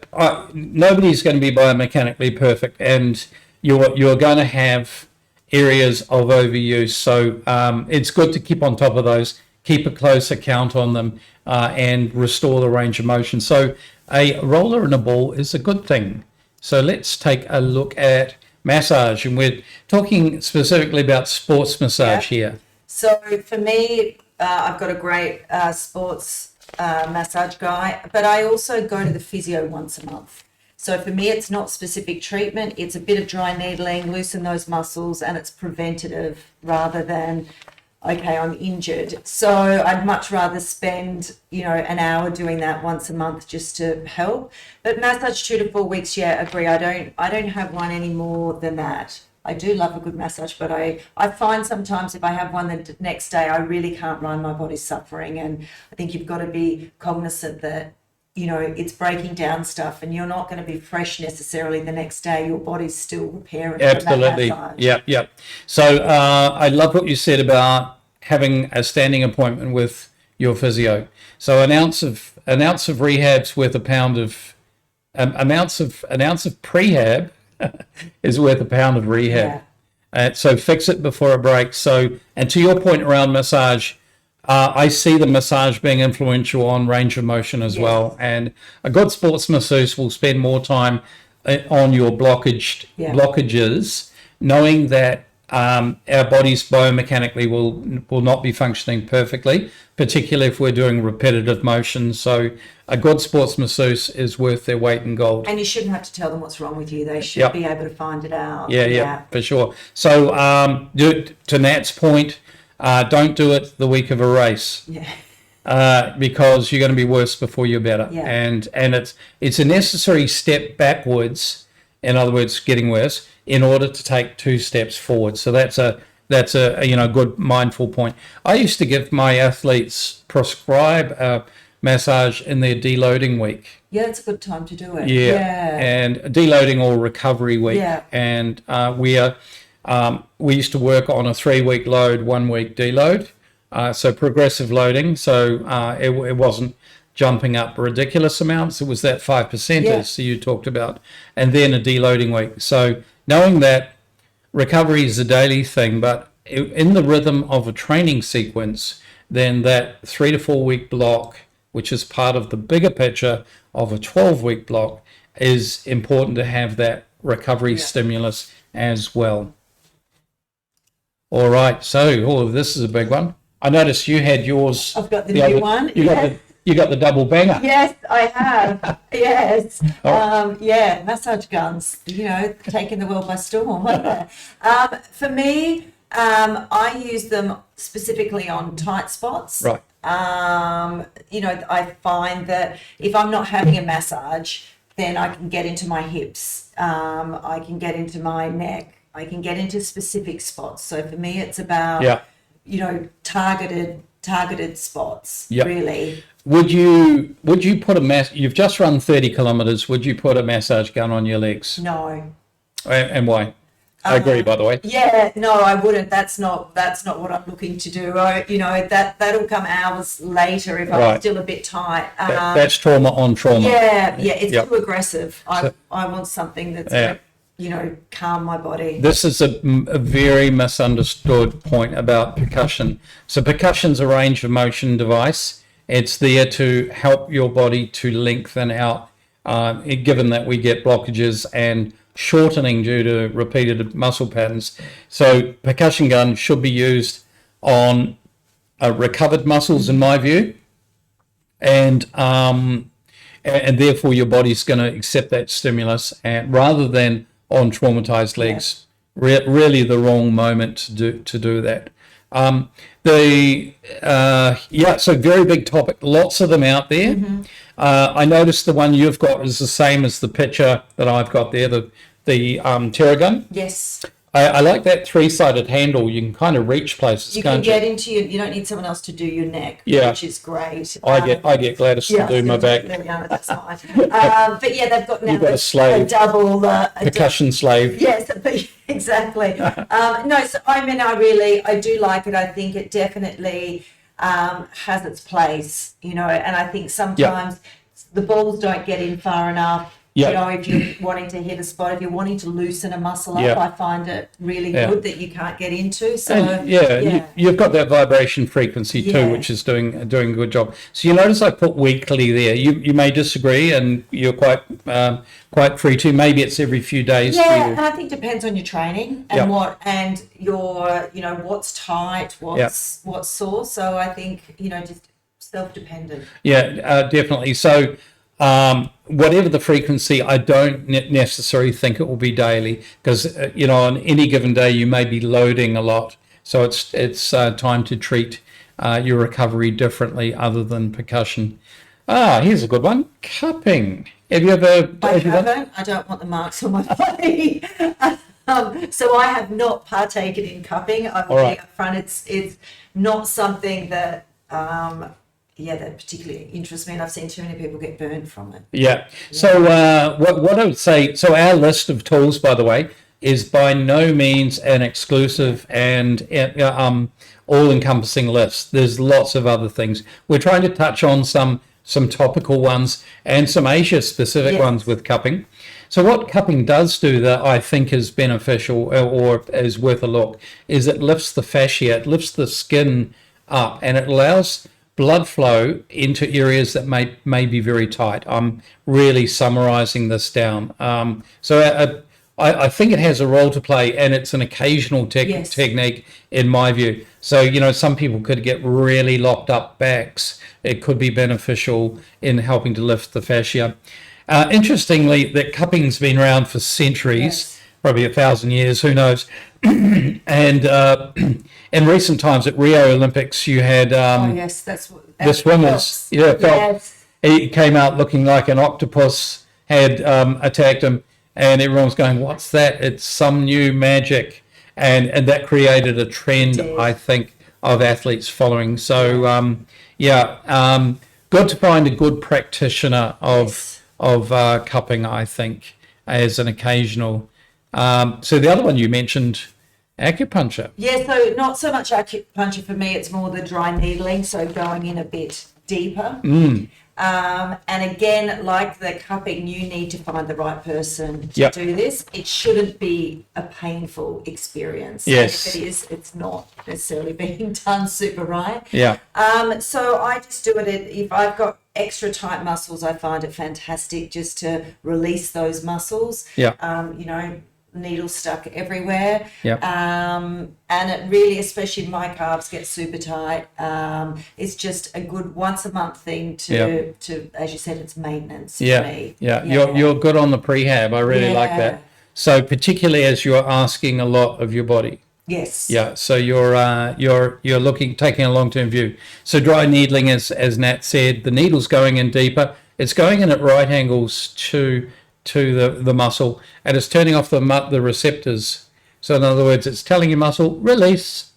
Speaker 1: nobody's going to be biomechanically perfect, and you're going to have areas of overuse. So it's good to keep on top of those, keep a close account on them, and restore the range of motion. So a roller and a ball is a good thing. So let's take a look at massage, and we're talking specifically about sports massage here.
Speaker 2: So for me, I've got a great sports massage guy, but I also go to the physio once a month. So for me, it's not specific treatment. It's a bit of dry needling, loosen those muscles, and it's preventative rather than, okay, I'm injured. So I'd much rather spend, an hour doing that once a month just to help. But massage 2 to 4 weeks, agree. I don't have one any more than that. I do love a good massage, but I find sometimes if I have one the next day, I really can't run. My body's suffering, and I think you've got to be cognizant that it's breaking down stuff, and you're not going to be fresh necessarily the next day. Your body's still repairing.
Speaker 1: Absolutely. Yeah. So I love what you said about having a standing appointment with your physio. So an ounce of rehab's worth a pound of an ounce of prehab is worth a pound of rehab. So fix it before it breaks. So, and to your point around massage, I see the massage being influential on range of motion as well. And a good sports masseuse will spend more time on your blockages, knowing that our bodies biomechanically will not be functioning perfectly, particularly if we're doing repetitive motion. So a good sports masseuse is worth their weight in gold.
Speaker 2: And you shouldn't have to tell them what's wrong with you. They should be able to find it out.
Speaker 1: Yeah, for sure. So to Nat's point, don't do it the week of a race.
Speaker 2: Yeah.
Speaker 1: because you're going to be worse before you're better.
Speaker 2: Yeah.
Speaker 1: And it's a necessary step backwards, in other words, getting worse, in order to take 2 steps forward. So that's a good mindful point. I used to give my athletes prescribe massage in their deloading week.
Speaker 2: Yeah, it's a good time to do it.
Speaker 1: Yeah. And deloading or recovery week.
Speaker 2: Yeah.
Speaker 1: And we used to work on a 3-week load, 1 week deload. So progressive loading. So it wasn't jumping up ridiculous amounts. It was that 5% as you talked about, and then a deloading week. So knowing that recovery is a daily thing, but in the rhythm of a training sequence, then that 3 to 4 week block, which is part of the bigger picture of a 12-week block, is important to have that recovery stimulus as well. All right, so this is a big one. I noticed you had yours.
Speaker 2: I've got the new one.
Speaker 1: You got the double banger.
Speaker 2: Yes, I have. Yes. Massage guns, taking the world by storm. For me, I use them specifically on tight spots.
Speaker 1: Right.
Speaker 2: I find that if I'm not having a massage, then I can get into my hips. I can get into my neck. I can get into specific spots. So for me, it's about, targeted spots, really.
Speaker 1: Would you put you've just run 30 kilometers, would you put a massage gun on your legs?
Speaker 2: No.
Speaker 1: And why? I agree, by the way.
Speaker 2: Yeah, no, I wouldn't. That's not what I'm looking to do. That'll come hours later if I'm still a bit tight.
Speaker 1: That's trauma on trauma.
Speaker 2: Yeah, it's too aggressive. I want something that's going to calm my body.
Speaker 1: This is a very misunderstood point about percussion. So percussion's a range of motion device. It's there to help your body to lengthen out, given that we get blockages and shortening due to repeated muscle patterns. So percussion gun should be used on recovered muscles, in my view, and therefore your body's going to accept that stimulus, and rather than on traumatized legs. Really the wrong moment to do that. So very big topic, lots of them out there. I noticed the one you've got is the same as the picture that I've got there, the Terragun.
Speaker 2: Yes.
Speaker 1: I like that 3-sided handle. You can kind of reach places.
Speaker 2: You can get into you don't need someone else to do your neck, which is great.
Speaker 1: I get Gladys to do my back.
Speaker 2: That's fine. But they've got now
Speaker 1: a slave.
Speaker 2: A double
Speaker 1: percussion slave.
Speaker 2: Yes, exactly. I do like it. I think it definitely has its place, and I think sometimes the balls don't get in far enough. If you're wanting to hit a spot, if you're wanting to loosen a muscle up, I find it really good that you can't get into. So
Speaker 1: you've got that vibration frequency too, which is doing a good job. So you notice I put weekly there. You may disagree, and you're quite free to. Maybe it's every few days.
Speaker 2: Yeah, and I think it depends on your training and your what's tight, what's sore. So I think just self-dependent.
Speaker 1: Yeah, definitely. So. Whatever the frequency, I don't necessarily think it will be daily, because on any given day you may be loading a lot, so it's time to treat your recovery differently other than percussion. Here's a good one: cupping. Have you ever?
Speaker 2: I haven't. I don't want the marks on my body. So I have not partaken in cupping. I'm being upfront. It's not something that that particularly interests me, and I've seen too many people get burned from it.
Speaker 1: Yeah. So what I would say, so our list of tools, by the way, is by no means an exclusive and all-encompassing list. There's lots of other things. We're trying to touch on some topical ones and some Asia-specific ones with cupping. So what cupping does do that I think is beneficial or is worth a look is it lifts the fascia, it lifts the skin up, and it allows blood flow into areas that may be very tight. I'm really summarizing this down. I think it has a role to play, and it's an occasional technique in my view. So, some people could get really locked up backs. It could be beneficial in helping to lift the fascia. Interestingly, that cupping's been around for centuries. probably 1,000 years, who knows. And in recent times at Rio Olympics, you had
Speaker 2: Oh yes, that's what
Speaker 1: the swimmers. Yeah,
Speaker 2: Yes.
Speaker 1: he came out looking like an octopus had attacked him, and everyone's going, "What's that?" It's some new magic, and that created a trend, I think, of athletes following. So good to find a good practitioner of cupping, I think, as an occasional. So the other one you mentioned, acupuncture.
Speaker 2: Yeah, so not so much acupuncture for me, it's more the dry needling, so going in a bit deeper. And again, like the cupping, you need to find the right person to do this. It shouldn't be a painful experience.
Speaker 1: Yes.
Speaker 2: And if it is, it's not necessarily being done super right.
Speaker 1: Yeah.
Speaker 2: So I just do it if I've got extra tight muscles, I find it fantastic just to release those muscles.
Speaker 1: Yeah.
Speaker 2: Needles stuck everywhere.
Speaker 1: Yep.
Speaker 2: And it really, especially my calves get super tight. It's just a good once a month thing to as you said, it's maintenance for me.
Speaker 1: Yeah. You're good on the prehab. I really like that. So particularly as you're asking a lot of your body.
Speaker 2: Yes.
Speaker 1: Yeah. So you're taking a long-term view. So dry needling, as Nat said, the needle's going in deeper. It's going in at right angles to the muscle, and it's turning off the receptors. So in other words, it's telling your muscle, release,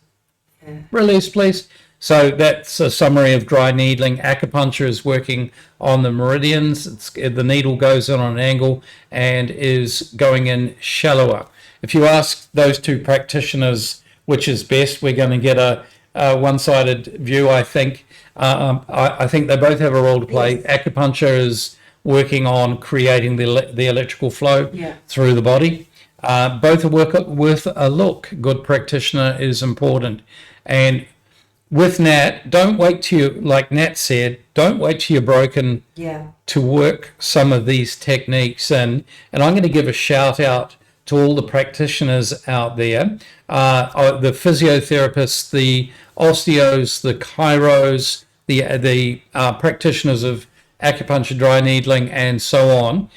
Speaker 1: please. So that's a summary of dry needling. Acupuncture is working on the meridians. The needle goes in on an angle and is going in shallower. If you ask those two practitioners which is best, we're going to get a one-sided view, I think. I think they both have a role to play. Yes. Acupuncture is working on creating the electrical flow through the body. Both are worth a look. Good practitioner is important. And with Nat, don't wait till you, like Nat said, don't wait till you're broken to work some of these techniques. And I'm going to give a shout out to all the practitioners out there, the physiotherapists, the osteos, the chiros, the practitioners of acupuncture, dry needling, and so on,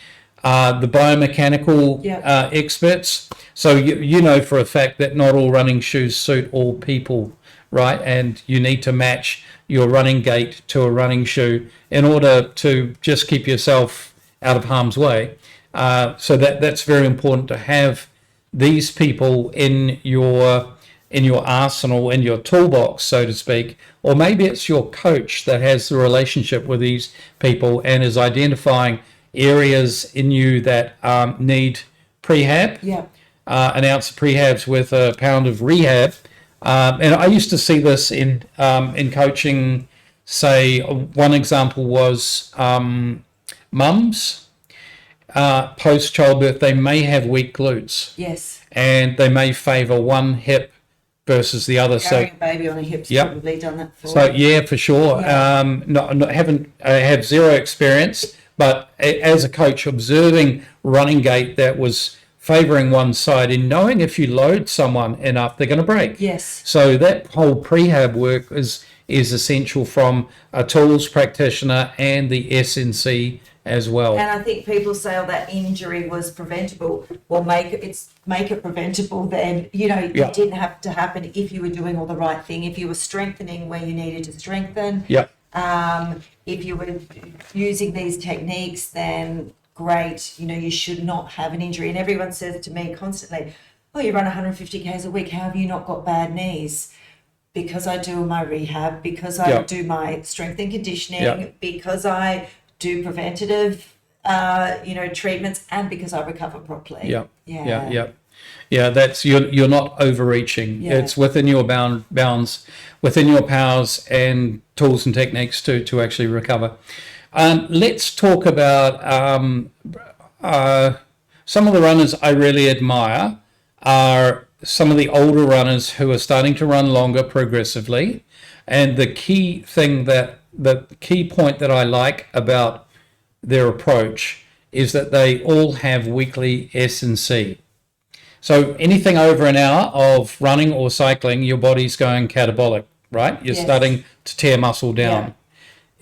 Speaker 1: the biomechanical experts. So you know for a fact that not all running shoes suit all people, right? And you need to match your running gait to a running shoe in order to just keep yourself out of harm's way. So that's very important to have these people in your arsenal, in your toolbox, so to speak. Or maybe it's your coach that has the relationship with these people and is identifying areas in you that need prehab. An ounce of prehab's worth a pound of rehab. And I used to see this in coaching. Say one example was mums post childbirth. They may have weak glutes.
Speaker 2: Yes. And
Speaker 1: they may favour one hip versus the other.
Speaker 2: Carrying a baby on a hip's probably done that for.
Speaker 1: So for sure. Haven't have zero experience, but as a coach, observing running gait that was favouring one side and knowing if you load someone enough, they're going to break.
Speaker 2: Yes.
Speaker 1: So that whole prehab work is essential from a tools practitioner and the SNC as well.
Speaker 2: And I think people say, oh, that injury was preventable. Well, make it preventable then. It didn't have to happen if you were doing all the right thing, if you were strengthening where you needed to strengthen. If you were using these techniques, then great. You should not have an injury. And everyone says to me constantly, oh, you run 150 Ks a week. How have you not got bad knees? Because I do my rehab, because I do my strength and conditioning, because I do preventative, treatments, and because I recover properly.
Speaker 1: That's you're not overreaching. It's within your bounds, within your powers and tools and techniques to actually recover. Let's talk about some of the runners I really admire are some of the older runners who are starting to run longer progressively, and the key point that I like about their approach is that they all have weekly S&C. So anything over an hour of running or cycling, your body's going catabolic, right? You're starting to tear muscle down.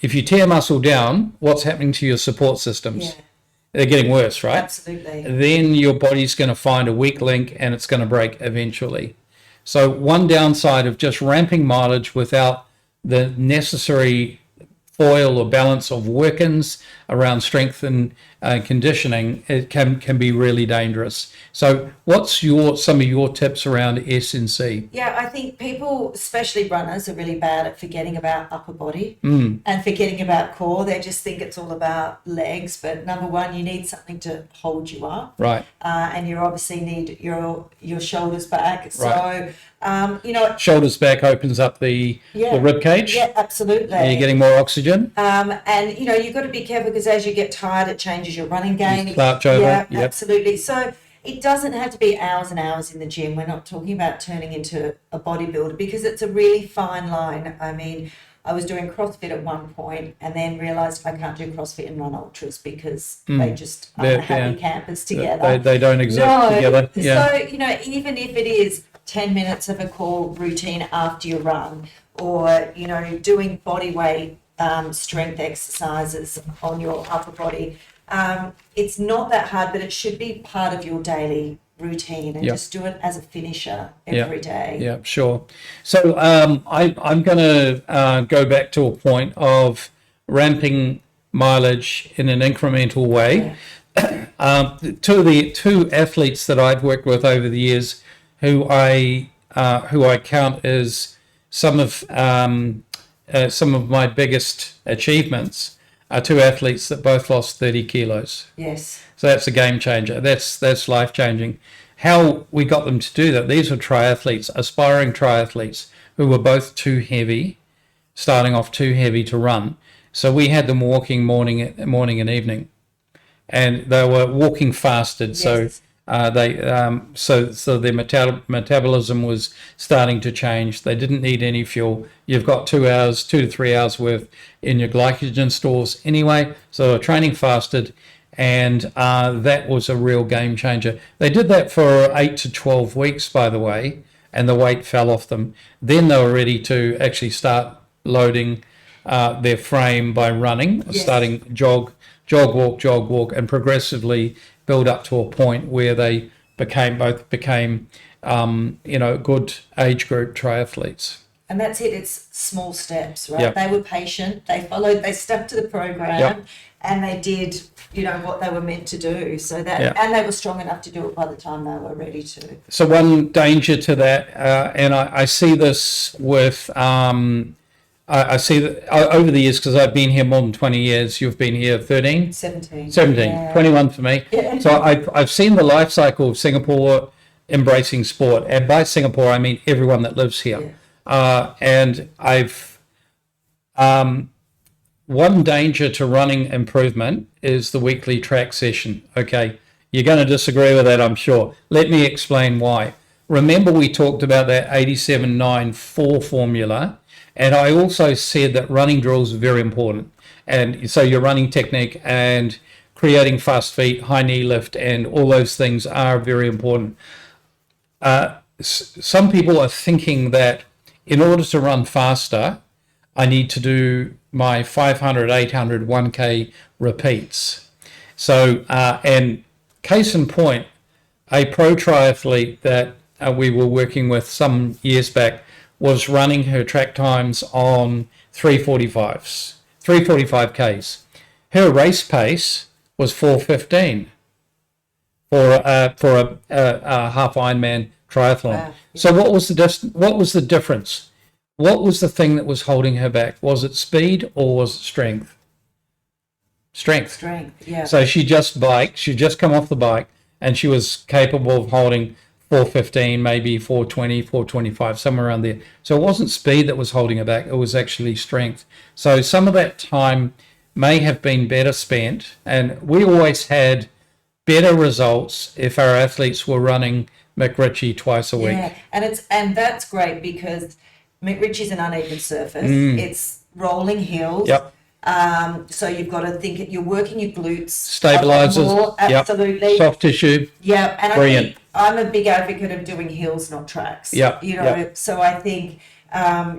Speaker 1: If you tear muscle down, what's happening to your support systems? they're getting worse, right?
Speaker 2: Absolutely.
Speaker 1: Then your body's going to find a weak link and it's going to break eventually. So one downside of just ramping mileage without the necessary foil or balance of work-ins around strength and conditioning, it can be really dangerous. So what's some of your tips around S&C?
Speaker 2: Yeah, I think people, especially runners, are really bad at forgetting about upper body and forgetting about core. They just think it's all about legs. But number one, you need something to hold you up.
Speaker 1: Right.
Speaker 2: And you obviously need your shoulders back.
Speaker 1: Right.
Speaker 2: So,
Speaker 1: shoulders back opens up the rib cage.
Speaker 2: Yeah, absolutely.
Speaker 1: Are you getting more oxygen?
Speaker 2: And you've got to be careful because as you get tired, it changes your running game.
Speaker 1: You slouch over.
Speaker 2: Yeah,
Speaker 1: Yep.
Speaker 2: absolutely. So it doesn't have to be hours and hours in the gym. We're not talking about turning into a bodybuilder because it's a really fine line. I mean, I was doing CrossFit at one point and then realised I can't do CrossFit and run ultras because they just aren't happy campers together.
Speaker 1: They don't exist together. Yeah.
Speaker 2: So, even if it is 10 minutes of a core routine after your run or, doing body weight strength exercises on your upper body, it's not that hard, but it should be part of your daily routine and just do it as a finisher every day.
Speaker 1: Yeah, sure. So I'm going to go back to a point of ramping mileage in an incremental way. Yeah. Two athletes that I've worked with over the years who I count as some of my biggest achievements are two athletes that both lost 30 kilos.
Speaker 2: Yes.
Speaker 1: So that's a game changer. That's life changing. How we got them to do that? These were triathletes, aspiring triathletes, who were both too heavy, starting off too heavy to run. So we had them walking morning and evening, and they were walking fasted. Yes. So their metabolism was starting to change. They didn't need any fuel. You've got 2 to 3 hours worth in your glycogen stores anyway. So they were training fasted, and that was a real game changer. They did that for 8 to 12 weeks, by the way, and the weight fell off them. Then they were ready to actually start loading their frame by running, yes. Starting jog, walk, and progressively build up to a point where they became good age group triathletes.
Speaker 2: And that's it. It's small steps, right?
Speaker 1: Yep.
Speaker 2: They were patient. They followed. They stuck to the program,
Speaker 1: yep.
Speaker 2: And they did, what they were meant to do. So that, yep. And they were strong enough to do it by the time they were ready to.
Speaker 1: So one danger to that, and I see this with. I see that over the years, because I've been here more than 20 years. You've been here 13?
Speaker 2: 17.
Speaker 1: Yeah. 21 for me. Yeah. So I've seen the life cycle of Singapore embracing sport. And by Singapore, I mean everyone that lives here. Yeah. And one danger to running improvement is the weekly track session. Okay, you're going to disagree with that, I'm sure. Let me explain why. Remember we talked about that 87-9-4 formula. And I also said that running drills are very important. And so your running technique and creating fast feet, high knee lift, and all those things are very important. Some people are thinking that in order to run faster, I need to do my 500, 800, 1K repeats. So, and case in point, a pro triathlete that we were working with some years back was running her track times on 345 Ks. Her race pace was 4:15 for a half Ironman triathlon. Wow. So what was the difference? What was the thing that was holding her back? Was it speed or was it strength? Strength, yeah. So she just come off the bike and she was capable of holding 4:15, maybe 4:20, 4:25, somewhere around there. So it wasn't speed that was holding her back, it was actually strength. So some of that time may have been better spent, and we always had better results if our athletes were running McRitchie twice a week.
Speaker 2: Yeah, and that's great because McRitchie's an uneven surface. It's rolling hills.
Speaker 1: Yep.
Speaker 2: So you've got to think you're working your glutes.
Speaker 1: Stabilizers.
Speaker 2: Absolutely.
Speaker 1: Yep. Soft tissue.
Speaker 2: Yeah, and
Speaker 1: brilliant.
Speaker 2: I'm a big advocate of doing hills, not tracks.
Speaker 1: Yeah.
Speaker 2: So I think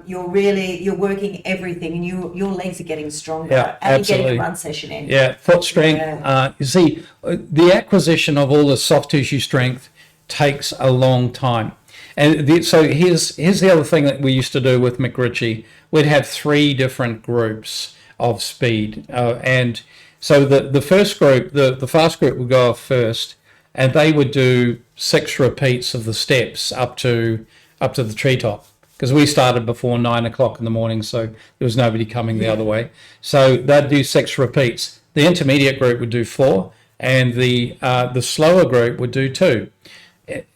Speaker 2: you're working everything, and your legs are getting stronger,
Speaker 1: Yeah,
Speaker 2: and
Speaker 1: absolutely.
Speaker 2: you're getting a run session in.
Speaker 1: Yeah, foot strength.
Speaker 2: Yeah.
Speaker 1: You see, the acquisition of all the soft tissue strength takes a long time. And so here's the other thing that we used to do with McRitchie. We'd have 3 different groups of speed. And so the first group, the fast group would go off first, and they would do 6 repeats of the steps up to the treetop. Because we started before 9 o'clock in the morning, so there was nobody coming the other way. So they'd do 6 repeats. The intermediate group would do 4, and the slower group would do 2.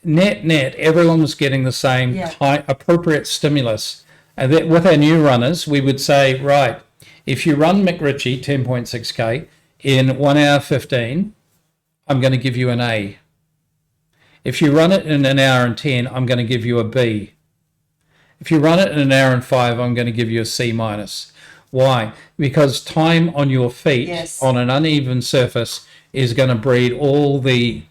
Speaker 1: Net, everyone was getting the same appropriate stimulus. And that with our new runners, we would say, right, if you run McRitchie 10.6K in 1 hour 15, I'm going to give you an A. If you run it in 1 hour and 10, I'm going to give you a B. If you run it in 1 hour and 5, I'm going to give you a C minus. Why? Because time on your feet on an uneven surface is going to breed all the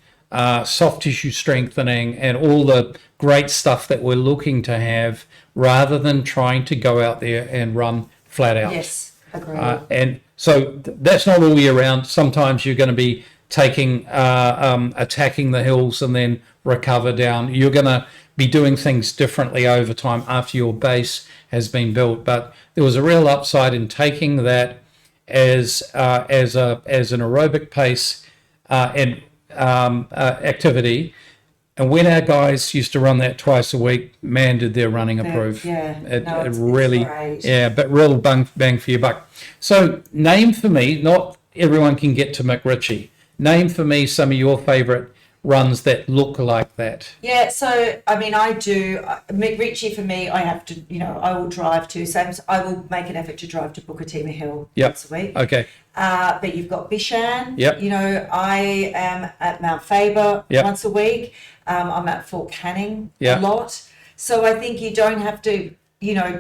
Speaker 1: soft tissue strengthening and all the great stuff that we're looking to have, rather than trying to go out there and run flat out.
Speaker 2: Yes, agreed.
Speaker 1: And so that's not all year round. Sometimes you're going to be taking attacking the hills and then recover down. You're going to be doing things differently over time after your base has been built. But there was a real upside in taking that as an aerobic pace and activity. And when our guys used to run that twice a week, man, did their running improve.
Speaker 2: It's
Speaker 1: really,
Speaker 2: great.
Speaker 1: but real bang for your buck. So name for me, not everyone can get to McRitchie. Name for me some of your favourite runs that look like that.
Speaker 2: Yeah, so I mean, I do McRitchie for me. I have to, I will drive to. So I will make an effort to drive to Bukit Hill once a week.
Speaker 1: Okay.
Speaker 2: But you've got Bishan.
Speaker 1: Yep.
Speaker 2: I am at Mount Faber once a week. I'm at Fort Canning a lot. So I think you don't have to,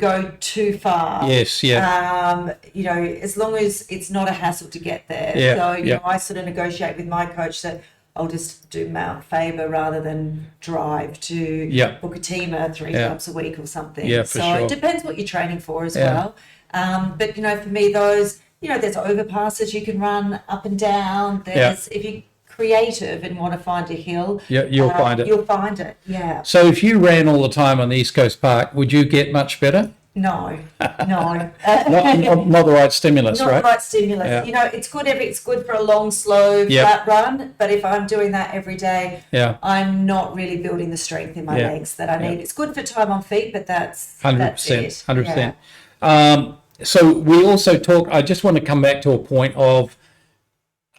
Speaker 2: go too far.
Speaker 1: Yes, yeah.
Speaker 2: As long as it's not a hassle to get there.
Speaker 1: Yeah,
Speaker 2: So, I sort of negotiate with my coach that I'll just do Mount Faber rather than drive to Bukit 3 times a week or something.
Speaker 1: Yeah, for sure.
Speaker 2: It depends what you're training for as well. But, for me, those, there's overpasses you can run up and down. There's, if you're creative and want to find a hill,
Speaker 1: you'll find it.
Speaker 2: You'll find it, yeah.
Speaker 1: So if you ran all the time on the East Coast Park, would you get much better?
Speaker 2: No.
Speaker 1: Not the right stimulus,
Speaker 2: Not
Speaker 1: right?
Speaker 2: the right stimulus.
Speaker 1: Yeah.
Speaker 2: It's good for a long, slow, flat run, but if I'm doing that every day, I'm not really building the strength in my legs that I need. It's good for time on feet, but that's
Speaker 1: 100%. 100%.
Speaker 2: Yeah.
Speaker 1: So we also talk. I just want to come back to a point of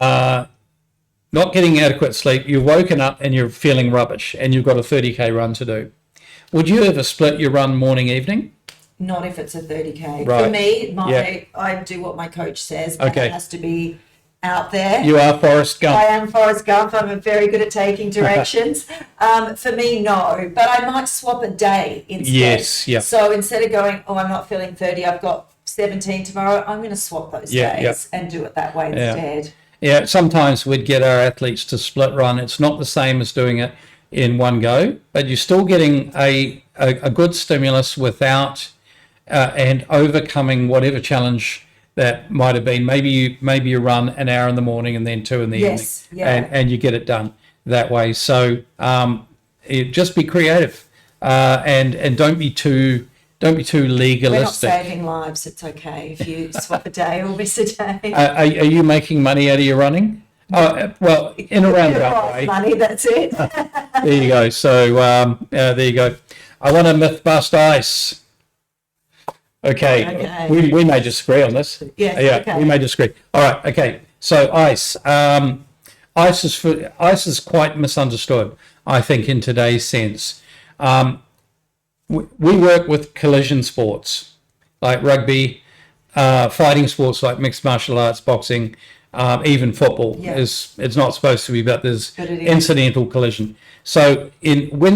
Speaker 1: not getting adequate sleep. You've woken up and you're feeling rubbish, and you've got a 30K run to do. Would you ever split your run morning, evening?
Speaker 2: Not if it's a 30K.
Speaker 1: Right.
Speaker 2: For me, I do what my coach says, but it has to be out there.
Speaker 1: You are Forrest Gump.
Speaker 2: I am Forrest Gump. I'm very good at taking directions. For me, no. But I might swap a day instead.
Speaker 1: Yes, yeah.
Speaker 2: So instead of going, I'm not feeling 30, I've got 17 tomorrow, I'm going to swap those days and do it that way instead.
Speaker 1: Yeah, sometimes we'd get our athletes to split run. It's not the same as doing it in one go, but you're still getting a good stimulus without and overcoming whatever challenge that might have been. Maybe you run an hour in the morning and then 2 in the evening, and you get it done that way. So just be creative and don't be too legalistic.
Speaker 2: We're not saving lives. It's okay if you swap a day or miss a day.
Speaker 1: Are you making money out of your running? Well, in a roundabout way.
Speaker 2: Money, that's it.
Speaker 1: There you go. So there you go. I want to myth bust ice. Okay. We may disagree on this.
Speaker 2: Yes.
Speaker 1: We may disagree. All right. Okay. So ice. Ice is quite misunderstood, I think, in today's sense. We work with collision sports like rugby, fighting sports like mixed martial arts, boxing, even football. It's not supposed to be, but there's incidental collision. So where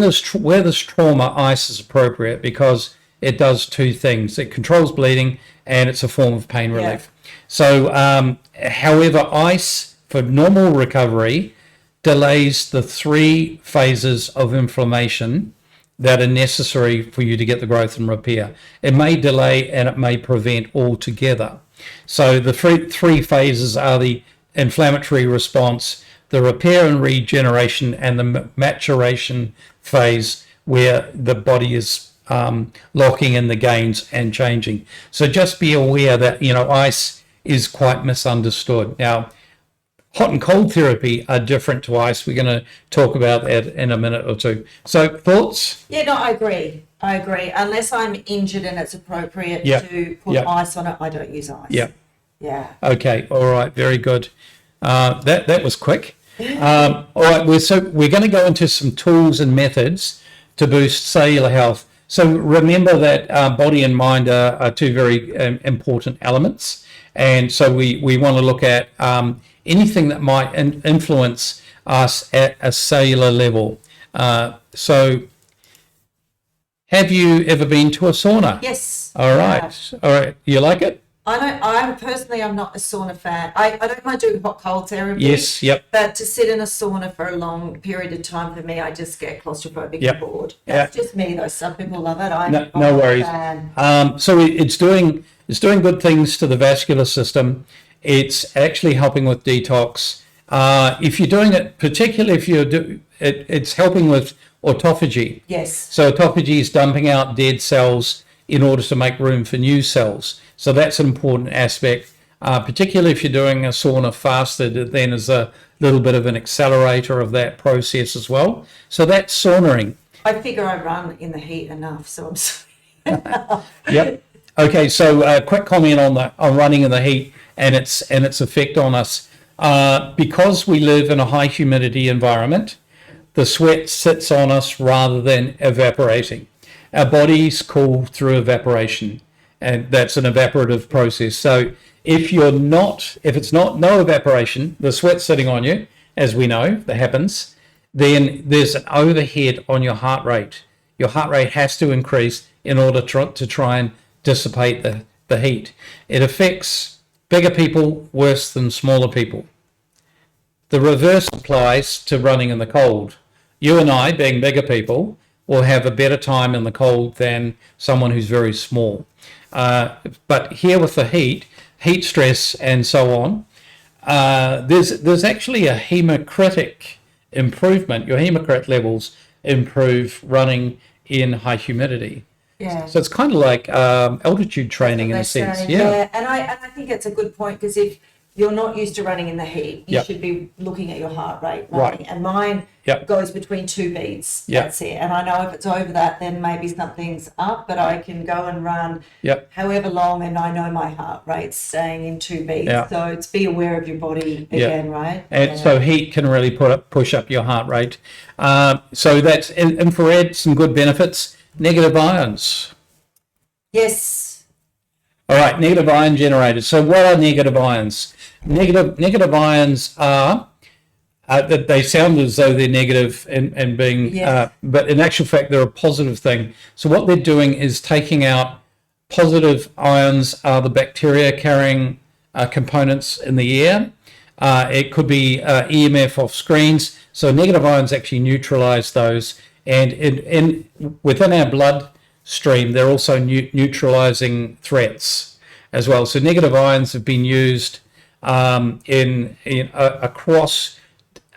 Speaker 1: there's trauma, ice is appropriate because it does 2 things. It controls bleeding and it's a form of pain relief. So, however, ice for normal recovery delays the 3 phases of inflammation that are necessary for you to get the growth and repair. It may delay and it may prevent altogether. So the three phases are the inflammatory response, the repair and regeneration, and the maturation phase, where the body is locking in the gains and changing. So just be aware that, ice is quite misunderstood. Now, hot and cold therapy are different to ice. We're going to talk about that in a minute or two. So thoughts?
Speaker 2: Yeah, no, I agree. Unless I'm injured and it's appropriate to put ice on it, I don't use ice. Yeah. Okay.
Speaker 1: All right. Very good. That was quick. All right. We're going to go into some tools and methods to boost cellular health. So remember that body and mind are two very important elements. And so we want to look at anything that might influence us at a cellular level. So have you ever been to a sauna?
Speaker 2: Yes.
Speaker 1: All right. All right. You like it?
Speaker 2: I'm not a sauna fan. I don't mind doing hot cold therapy.
Speaker 1: Yes, yep.
Speaker 2: But to sit in a sauna for a long period of time, for me, I just get claustrophobic and bored. That's just me, though. Some people love it. I'm not
Speaker 1: worries.
Speaker 2: a fan.
Speaker 1: So it's doing good things to the vascular system. It's actually helping with detox. If you're doing it, particularly if it's helping with autophagy.
Speaker 2: Yes.
Speaker 1: So autophagy is dumping out dead cells in order to make room for new cells. So that's an important aspect, particularly if you're doing a sauna fasted, then is a little bit of an accelerator of that process as well. So that's saunaing.
Speaker 2: I figure I run in the heat enough, so I'm sorry.
Speaker 1: Yep. Okay, so quick comment on running in the heat and its effect on us. Because we live in a high humidity environment, the sweat sits on us rather than evaporating. Our bodies cool through evaporation, and that's an evaporative process. So if it's not no evaporation, the sweat's sitting on you, as we know, that happens, then there's an overhead on your heart rate. Your heart rate has to increase in order to try and dissipate the heat. It affects bigger people worse than smaller people. The reverse applies to running in the cold. You and I, being bigger people, will have a better time in the cold than someone who's very small. But here with the heat stress and so on, there's actually a hemocritic improvement. Your hemocrit levels improve running in high humidity.
Speaker 2: Yeah.
Speaker 1: So it's kind of like altitude training in a sense.
Speaker 2: Yeah. And I think it's a good point, because if you're not used to running in the heat, you should be looking at your heart rate.
Speaker 1: Right.
Speaker 2: And mine goes between 2 beats. That's it. And I know if it's over that, then maybe something's up, but I can go and run however long, and I know my heart rate's staying in 2 beats. So it's be aware of your body again, right?
Speaker 1: And so heat can really push up your heart rate. So that's infrared, some good benefits. Negative ions.
Speaker 2: Yes.
Speaker 1: All right, negative ion generators. So what are negative ions? Negative ions are that they sound as though they're negative and being, but in actual fact, they're a positive thing. So what they're doing is taking out positive ions, are the bacteria carrying components in the air. It could be EMF off screens. So negative ions actually neutralize those. And within our blood stream, they're also neutralizing threats as well. So negative ions have been used across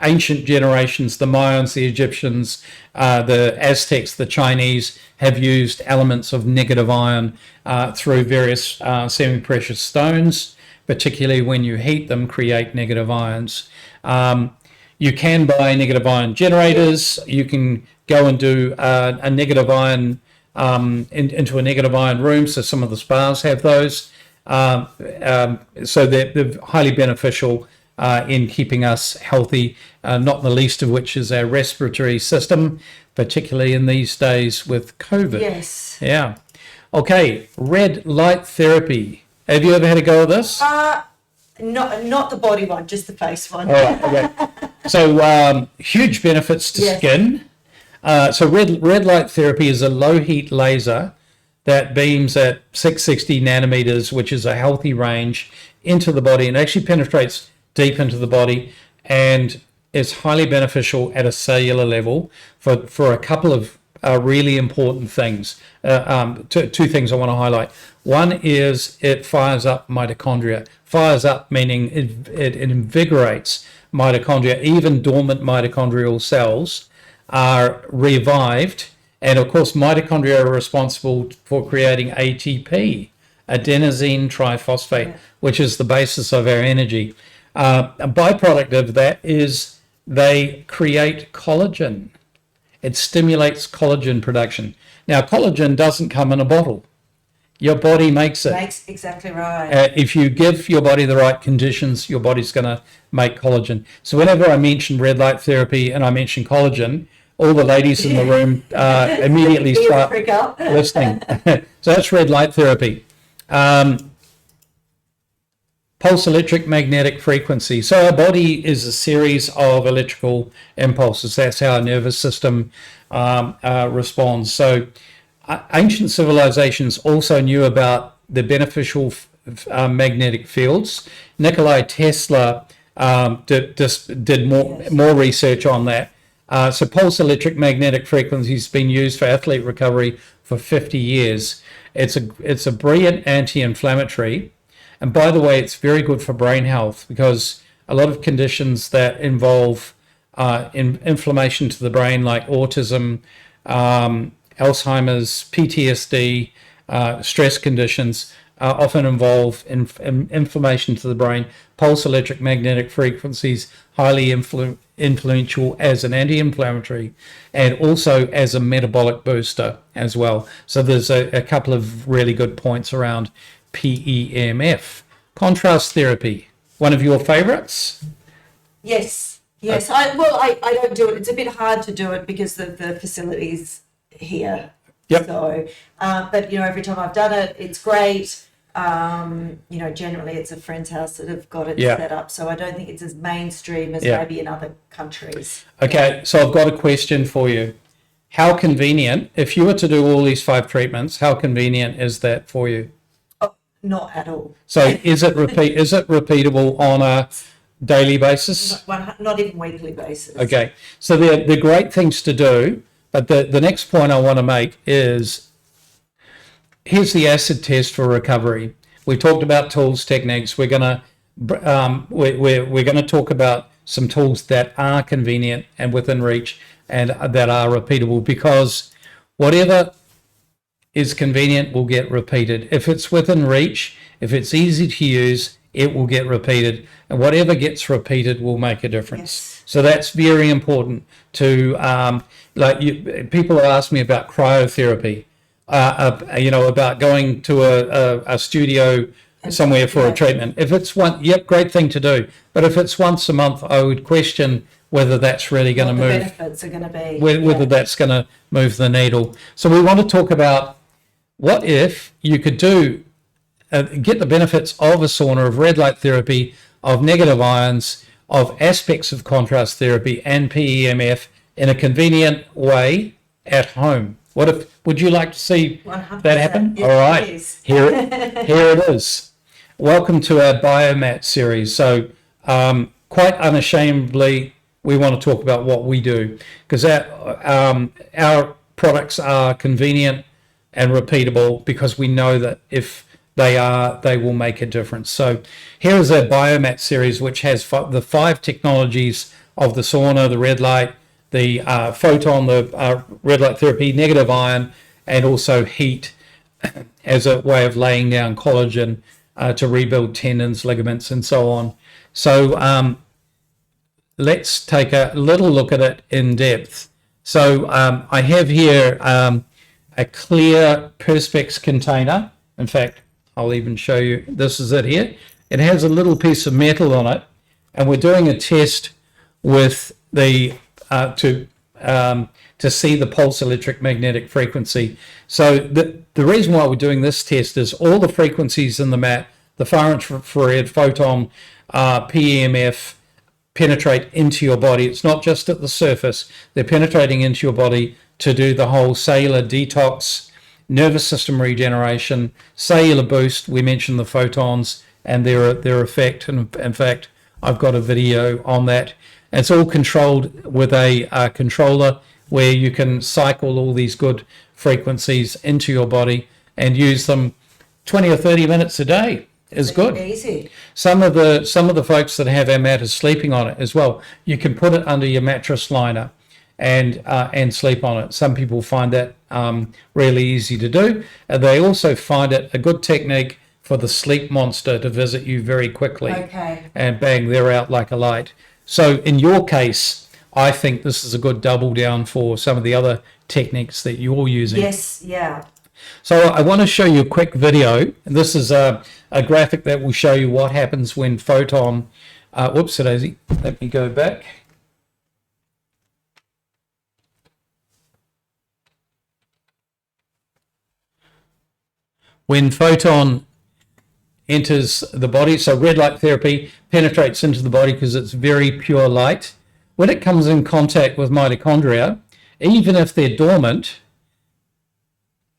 Speaker 1: ancient generations. The Mayans, the Egyptians, the Aztecs, the Chinese have used elements of negative ion through various semi-precious stones, particularly when you heat them, create negative ions. You can buy negative ion generators. You can go and do a negative ion into a negative ion room. So some of the spas have those. So they're highly beneficial in keeping us healthy, not the least of which is our respiratory system, particularly in these days with COVID.
Speaker 2: Yes.
Speaker 1: Yeah. Okay, red light therapy. Have you ever had a go at this?
Speaker 2: Not the body one, just the face one.
Speaker 1: All right, okay. So huge benefits to skin. So red light therapy is a low heat laser that beams at 660 nanometers, which is a healthy range, into the body, and actually penetrates deep into the body and is highly beneficial at a cellular level for a couple of really important things. Two things I want to highlight. One is it fires up mitochondria. Fires up meaning it invigorates mitochondria. Even dormant mitochondrial cells are revived. And of course, mitochondria are responsible for creating ATP, adenosine triphosphate, which is the basis of our energy. A byproduct of that is they create collagen. It stimulates collagen production. Now, collagen doesn't come in a bottle. Your body makes it.
Speaker 2: Makes exactly right.
Speaker 1: If you give your body the right conditions, your body's going to make collagen. So whenever I mention red light therapy and I mention collagen, all the ladies in the room immediately start listening. So that's red light therapy. Pulse electric magnetic frequency. So our body is a series of electrical impulses. That's how our nervous system responds. So ancient civilizations also knew about the beneficial magnetic fields. Nikola Tesla did more research on that. So pulse electric magnetic frequency has been used for athlete recovery for 50 years. It's a brilliant anti-inflammatory. And by the way, it's very good for brain health because a lot of conditions that involve inflammation to the brain, like autism, Alzheimer's, PTSD, stress conditions, often involve inflammation to the brain. Pulse electric magnetic frequencies, highly influential as an anti-inflammatory and also as a metabolic booster as well. So there's a couple of really good points around PEMF. Contrast therapy, one of your favorites?
Speaker 2: Yes. I don't do it. It's a bit hard to do it because of the facilities here.
Speaker 1: Yep.
Speaker 2: So, but every time I've done it, it's great. Generally it's a friend's house that have got it set up. So I don't think it's as mainstream as maybe in other countries. Okay.
Speaker 1: So I've got a question for you. How convenient, if you were to do all these 5 treatments, how convenient is that for you?
Speaker 2: Not at all.
Speaker 1: So is it repeatable on a daily basis?
Speaker 2: Not even weekly basis.
Speaker 1: Okay. So they're great things to do, but the next point I want to make is here's the acid test for recovery. We talked about tools, techniques. We're gonna talk about some tools that are convenient and within reach and that are repeatable, because whatever is convenient will get repeated. If it's within reach, if it's easy to use, it will get repeated, and whatever gets repeated will make a difference.
Speaker 2: Yes.
Speaker 1: So that's very important to people ask me about cryotherapy, about going to a studio somewhere for a treatment. If it's great thing to do, but if it's once a month, I would question whether that's really going to move.
Speaker 2: The benefits are going to be
Speaker 1: whether that's going to move the needle. So we want to talk about what if you could do get the benefits of a sauna, of red light therapy, of negative ions, of aspects of contrast therapy and PEMF in a convenient way at home. Would you like to see
Speaker 2: 100%.
Speaker 1: That happen?
Speaker 2: Yes,
Speaker 1: all right,
Speaker 2: please.
Speaker 1: here it is. Welcome to our biomat series. So quite unashamedly, we want to talk about what we do, because our products are convenient and repeatable, because we know that if they will make a difference. So here is a biomat series which has the 5 technologies of the sauna, the red light, the photon, the red light therapy, negative ion, and also heat as a way of laying down collagen to rebuild tendons, ligaments, and so on. So let's take a little look at it in depth. So I have here a clear Perspex container. In fact, I'll even show you. This is it here. It has a little piece of metal on it, and we're doing a test with the to see the pulse electric magnetic frequency. So the reason why we're doing this test is all the frequencies in the mat, the far infrared, photon, PEMF, penetrate into your body. It's not just at the surface. They're penetrating into your body to do the whole cellular detox, nervous system regeneration, cellular boost. We mentioned the photons and their effect. And in fact, I've got a video on that. It's all controlled with a controller where you can cycle all these good frequencies into your body and use them 20 or 30 minutes a day is good.
Speaker 2: Easy.
Speaker 1: Some of the folks that have matters sleeping on it as well, you can put it under your mattress liner and sleep on it. Some people find that really easy to do. And they also find it a good technique for the sleep monster to visit you very quickly.
Speaker 2: Okay.
Speaker 1: And bang, they're out like a light. So in your case, I think this is a good double down for some of the other techniques that you're using.
Speaker 2: Yes, yeah.
Speaker 1: So I want to show you a quick video. This is a graphic that will show you what happens when photon, whoops, daisy, let me go back. When photon enters the body, so red light therapy penetrates into the body because it's very pure light. When it comes in contact with mitochondria, even if they're dormant,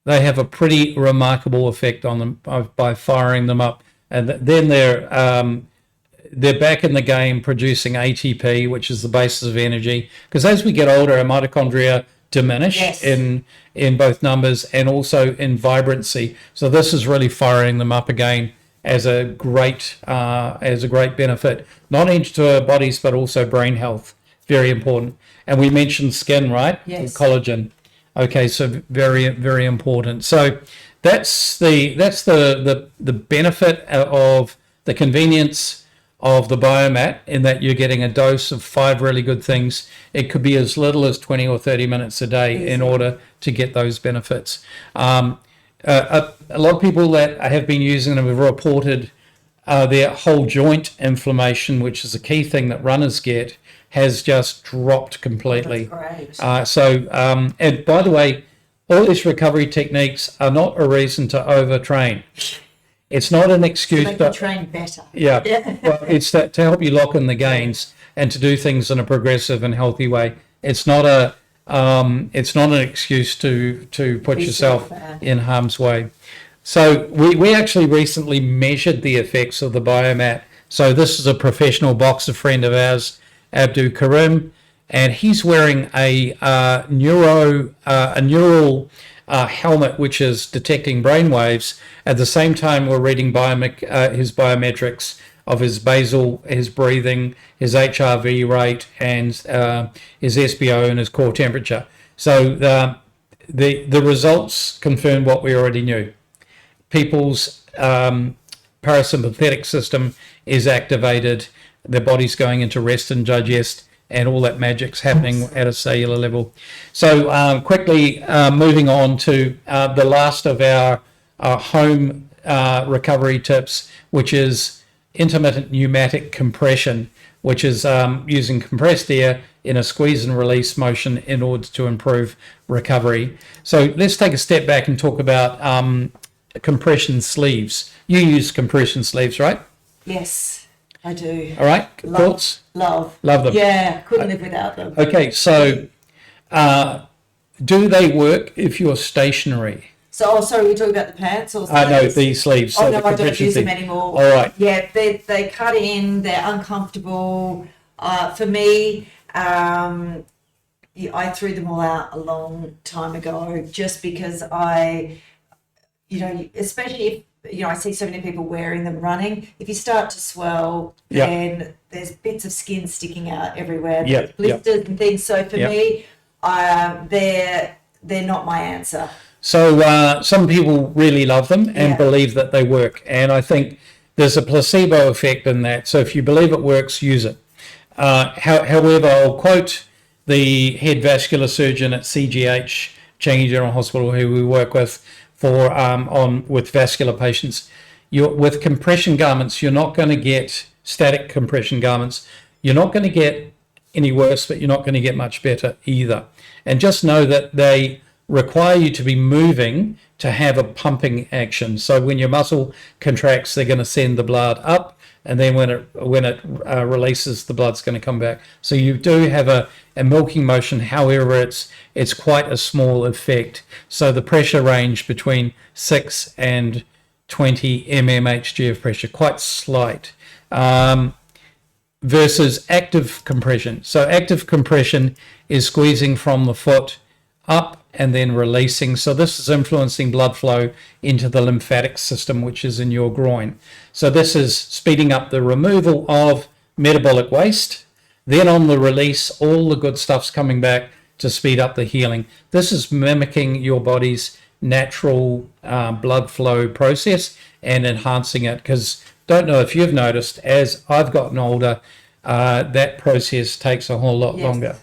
Speaker 1: they have a pretty remarkable effect on them by firing them up, and then they're back in the game producing ATP, which is the basis of energy. Because as we get older, our mitochondria diminish
Speaker 2: Yes.
Speaker 1: in both numbers and also in vibrancy. So this is really firing them up again as a great benefit, not only to our bodies but also brain health. Very important. And we mentioned skin, right?
Speaker 2: Yes.
Speaker 1: Collagen. Okay, so very, very important. So that's the benefit of the convenience of the biomat, in that you're getting a dose of 5 really good things. It could be as little as 20 or 30 minutes a day in order to get those benefits. A lot of people that have been using them have reported their whole joint inflammation, which is a key thing that runners get, has just dropped completely.
Speaker 2: That's great.
Speaker 1: And by the way, all these recovery techniques are not a reason to overtrain. It's not an excuse
Speaker 2: Make you train better.
Speaker 1: Yeah. Well, it's to help you lock in the gains and to do things in a progressive and healthy way. It's not an excuse to put yourself in harm's way. So we actually recently measured the effects of the biomat. So this is a professional boxer friend of ours, Abdu Karim, and he's wearing a neural helmet which is detecting brain waves. At the same time, we're reading his biometrics of his basal, his breathing, his HRV rate, and his SBO and his core temperature. So the results confirm what we already knew. People's parasympathetic system is activated, their body's going into rest and digest, and all that magic's happening at a cellular level. So quickly moving on to the last of our home recovery tips, which is intermittent pneumatic compression, which is using compressed air in a squeeze and release motion in order to improve recovery. So let's take a step back and talk about compression sleeves. You use compression sleeves, right?
Speaker 2: Yes, I do.
Speaker 1: All right, thoughts?
Speaker 2: Love
Speaker 1: them.
Speaker 2: Yeah, couldn't live without them.
Speaker 1: Okay, so do they work if you're stationary?
Speaker 2: So, sorry, we're talking about the pants or
Speaker 1: No, the sleeves.
Speaker 2: Oh,
Speaker 1: so
Speaker 2: no,
Speaker 1: the
Speaker 2: I don't
Speaker 1: compression
Speaker 2: use them
Speaker 1: sleeve.
Speaker 2: anymore.
Speaker 1: All right.
Speaker 2: Yeah, they cut in, they're uncomfortable. For me, I threw them all out a long time ago just because especially if, I see so many people wearing them running. If you start to swell, then there's bits of skin sticking out everywhere. There's blisters and things. So for me, they're not my answer. So
Speaker 1: some people really love them and believe that they work. And I think there's a placebo effect in that. So if you believe it works, use it. However, I'll quote the head vascular surgeon at CGH, Changi General Hospital, who we work with with vascular patients. With compression garments, you're not going to get static compression garments. You're not going to get any worse, but you're not going to get much better either. And just know that they require you to be moving to have a pumping action. So when your muscle contracts, they're going to send the blood up, and then when it releases, the blood's going to come back. So you do have a milking motion. However, it's quite a small effect. So the pressure range between 6 and 20 mmHg of pressure, quite slight. versus active compression. So active compression is squeezing from the foot up and then releasing. So this is influencing blood flow into the lymphatic system, which is in your groin. So this is speeding up the removal of metabolic waste. Then on the release, all the good stuff's coming back to speed up the healing. This is mimicking your body's natural blood flow process and enhancing it, because don't know if you've noticed, as I've gotten older, that process takes a whole lot longer.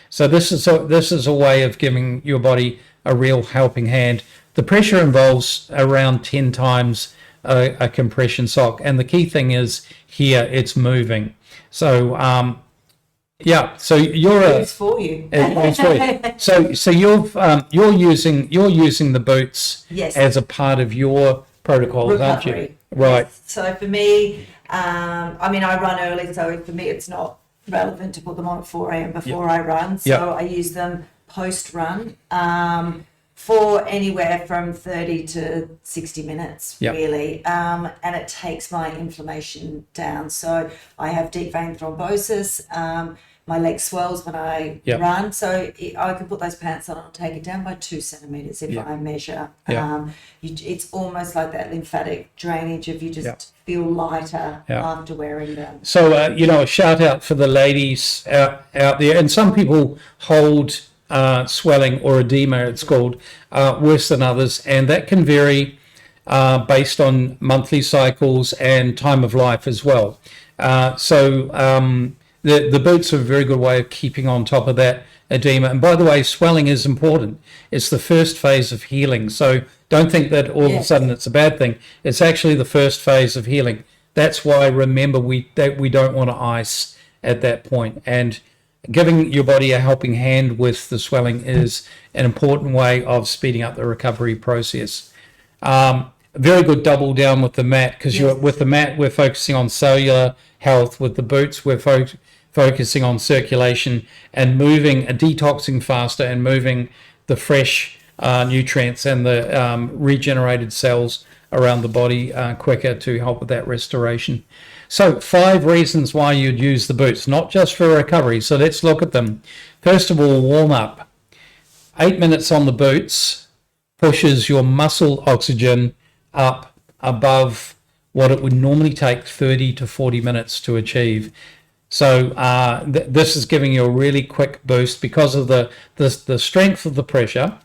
Speaker 1: So this is a way of giving your body a real helping hand. The pressure involves around 10 times a compression sock, and the key thing is here it's moving. So so
Speaker 2: it's for you.
Speaker 1: It's for you. So you're using the boots as a part of your protocols, aren't you? Right.
Speaker 2: So for me, I mean, I run early, so for me it's not relevant to put them on at 4 a.m. before I run. So I use them post-run for anywhere from 30 to 60 minutes, really. And it takes my inflammation down. So I have deep vein thrombosis. My leg swells when I run, so I could put those pants on and take it down by 2 centimeters if I measure. It's almost like that lymphatic drainage if you just feel lighter after wearing them.
Speaker 1: So, a shout out for the ladies out there, and some people hold swelling or edema, it's called, worse than others, and that can vary based on monthly cycles and time of life as well. The boots are a very good way of keeping on top of that edema. And by the way, swelling is important. It's the first phase of healing. So don't think that all of a sudden it's a bad thing. It's actually the first phase of healing. That's why, remember, we don't want to ice at that point. And giving your body a helping hand with the swelling is an important way of speeding up the recovery process. Very good double down with the mat, because with the mat we're focusing on cellular health. With the boots we're focusing on circulation and moving, detoxing faster and moving the fresh nutrients and the regenerated cells around the body quicker to help with that restoration. So 5 reasons why you'd use the boots, not just for recovery. So let's look at them. First of all, warm up. 8 minutes on the boots pushes your muscle oxygen up above what it would normally take 30 to 40 minutes to achieve. So this is giving you a really quick boost because of the strength of the pressure.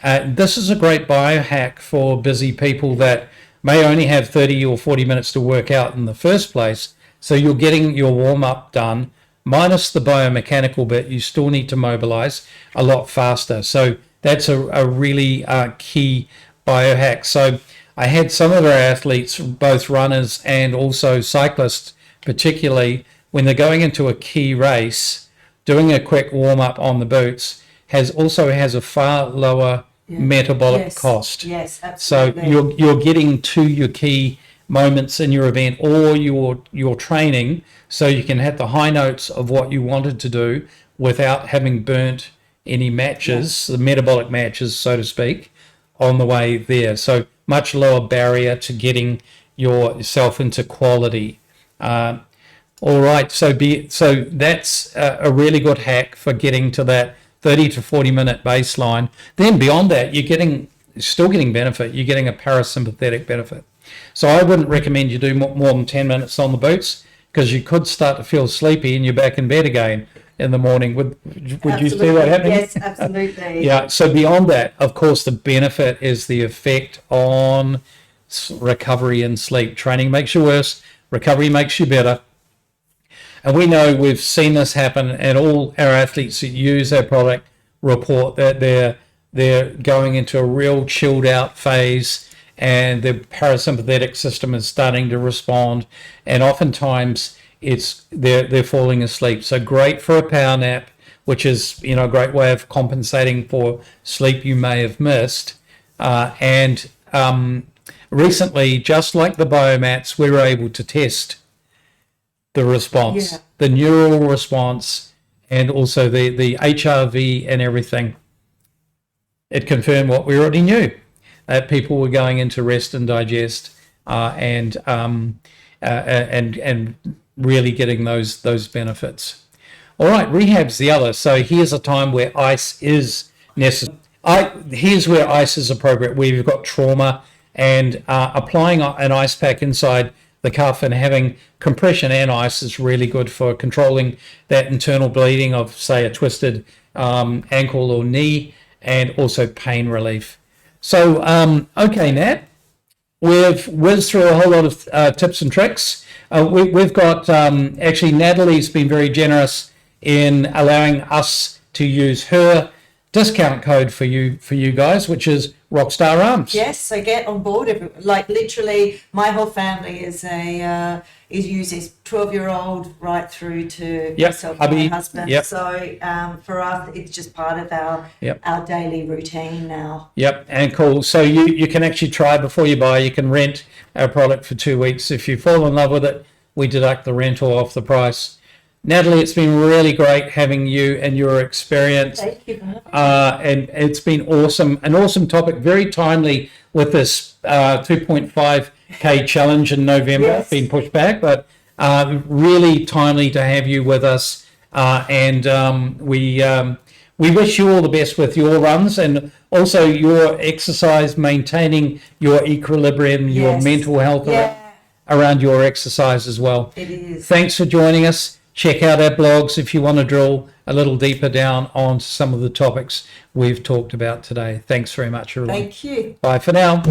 Speaker 1: This is a great biohack for busy people that may only have 30 or 40 minutes to work out in the first place. So you're getting your warm-up done, minus the biomechanical bit. You still need to mobilize a lot faster. So that's a really key biohack. So I had some of our athletes, both runners and also cyclists particularly, when they're going into a key race, doing a quick warm-up on the boots has a far lower metabolic cost.
Speaker 2: Yes, absolutely.
Speaker 1: So you're getting to your key moments in your event or your training, so you can hit the high notes of what you wanted to do without having burnt any matches, the metabolic matches, so to speak, on the way there. So much lower barrier to getting yourself into quality. All right, so that's a really good hack for getting to that 30 to 40 minute baseline. Then beyond that, you're still getting benefit. You're getting a parasympathetic benefit. So I wouldn't recommend you do more than 10 minutes on the boots, because you could start to feel sleepy and you're back in bed again in the morning. Would you see what happening?
Speaker 2: Yes, absolutely.
Speaker 1: Yeah, so beyond that, of course, the benefit is the effect on recovery and sleep. Training makes you worse, recovery makes you better. And we know, we've seen this happen, and all our athletes that use our product report that they're going into a real chilled out phase, and the parasympathetic system is starting to respond, and oftentimes they're falling asleep. So great for a power nap, which is a great way of compensating for sleep you may have missed. Recently, just like the biomats, we were able to test the response, the neural response, and also the HRV and everything. It confirmed what we already knew, that people were going into rest and digest and really getting those benefits. All right, rehab's the other. So here's a time where ice is necessary. Here's where ice is appropriate, where you've got trauma, and applying an ice pack inside the cuff and having compression and ice is really good for controlling that internal bleeding of, say, a twisted ankle or knee, and also pain relief. So, okay, Nat, we've whizzed through a whole lot of tips and tricks. We've got, actually, Natalie's been very generous in allowing us to use her discount code for you guys, which is Rockstar Arms.
Speaker 2: Yes, so get on board. Like literally, my whole family is uses 12-year-old right through to myself and my husband.
Speaker 1: Yep.
Speaker 2: So for us, it's just part of our daily routine now.
Speaker 1: Yep, and cool. So you can actually try before you buy. You can rent our product for 2 weeks. If you fall in love with it, we deduct the rental off the price. Natalie, it's been really great having you and your experience.
Speaker 2: Thank you.
Speaker 1: And it's been awesome, an awesome topic, very timely with this 2.5K challenge in November.
Speaker 2: Yes.
Speaker 1: Been pushed back, but really timely to have you with us. And we wish you all the best with your runs, and also your exercise, maintaining your equilibrium, your mental health around your exercise as well.
Speaker 2: It is.
Speaker 1: Thanks for joining us. Check out our blogs if you want to drill a little deeper down on some of the topics we've talked about today. Thanks very much, everyone.
Speaker 2: Thank you.
Speaker 1: Bye for now.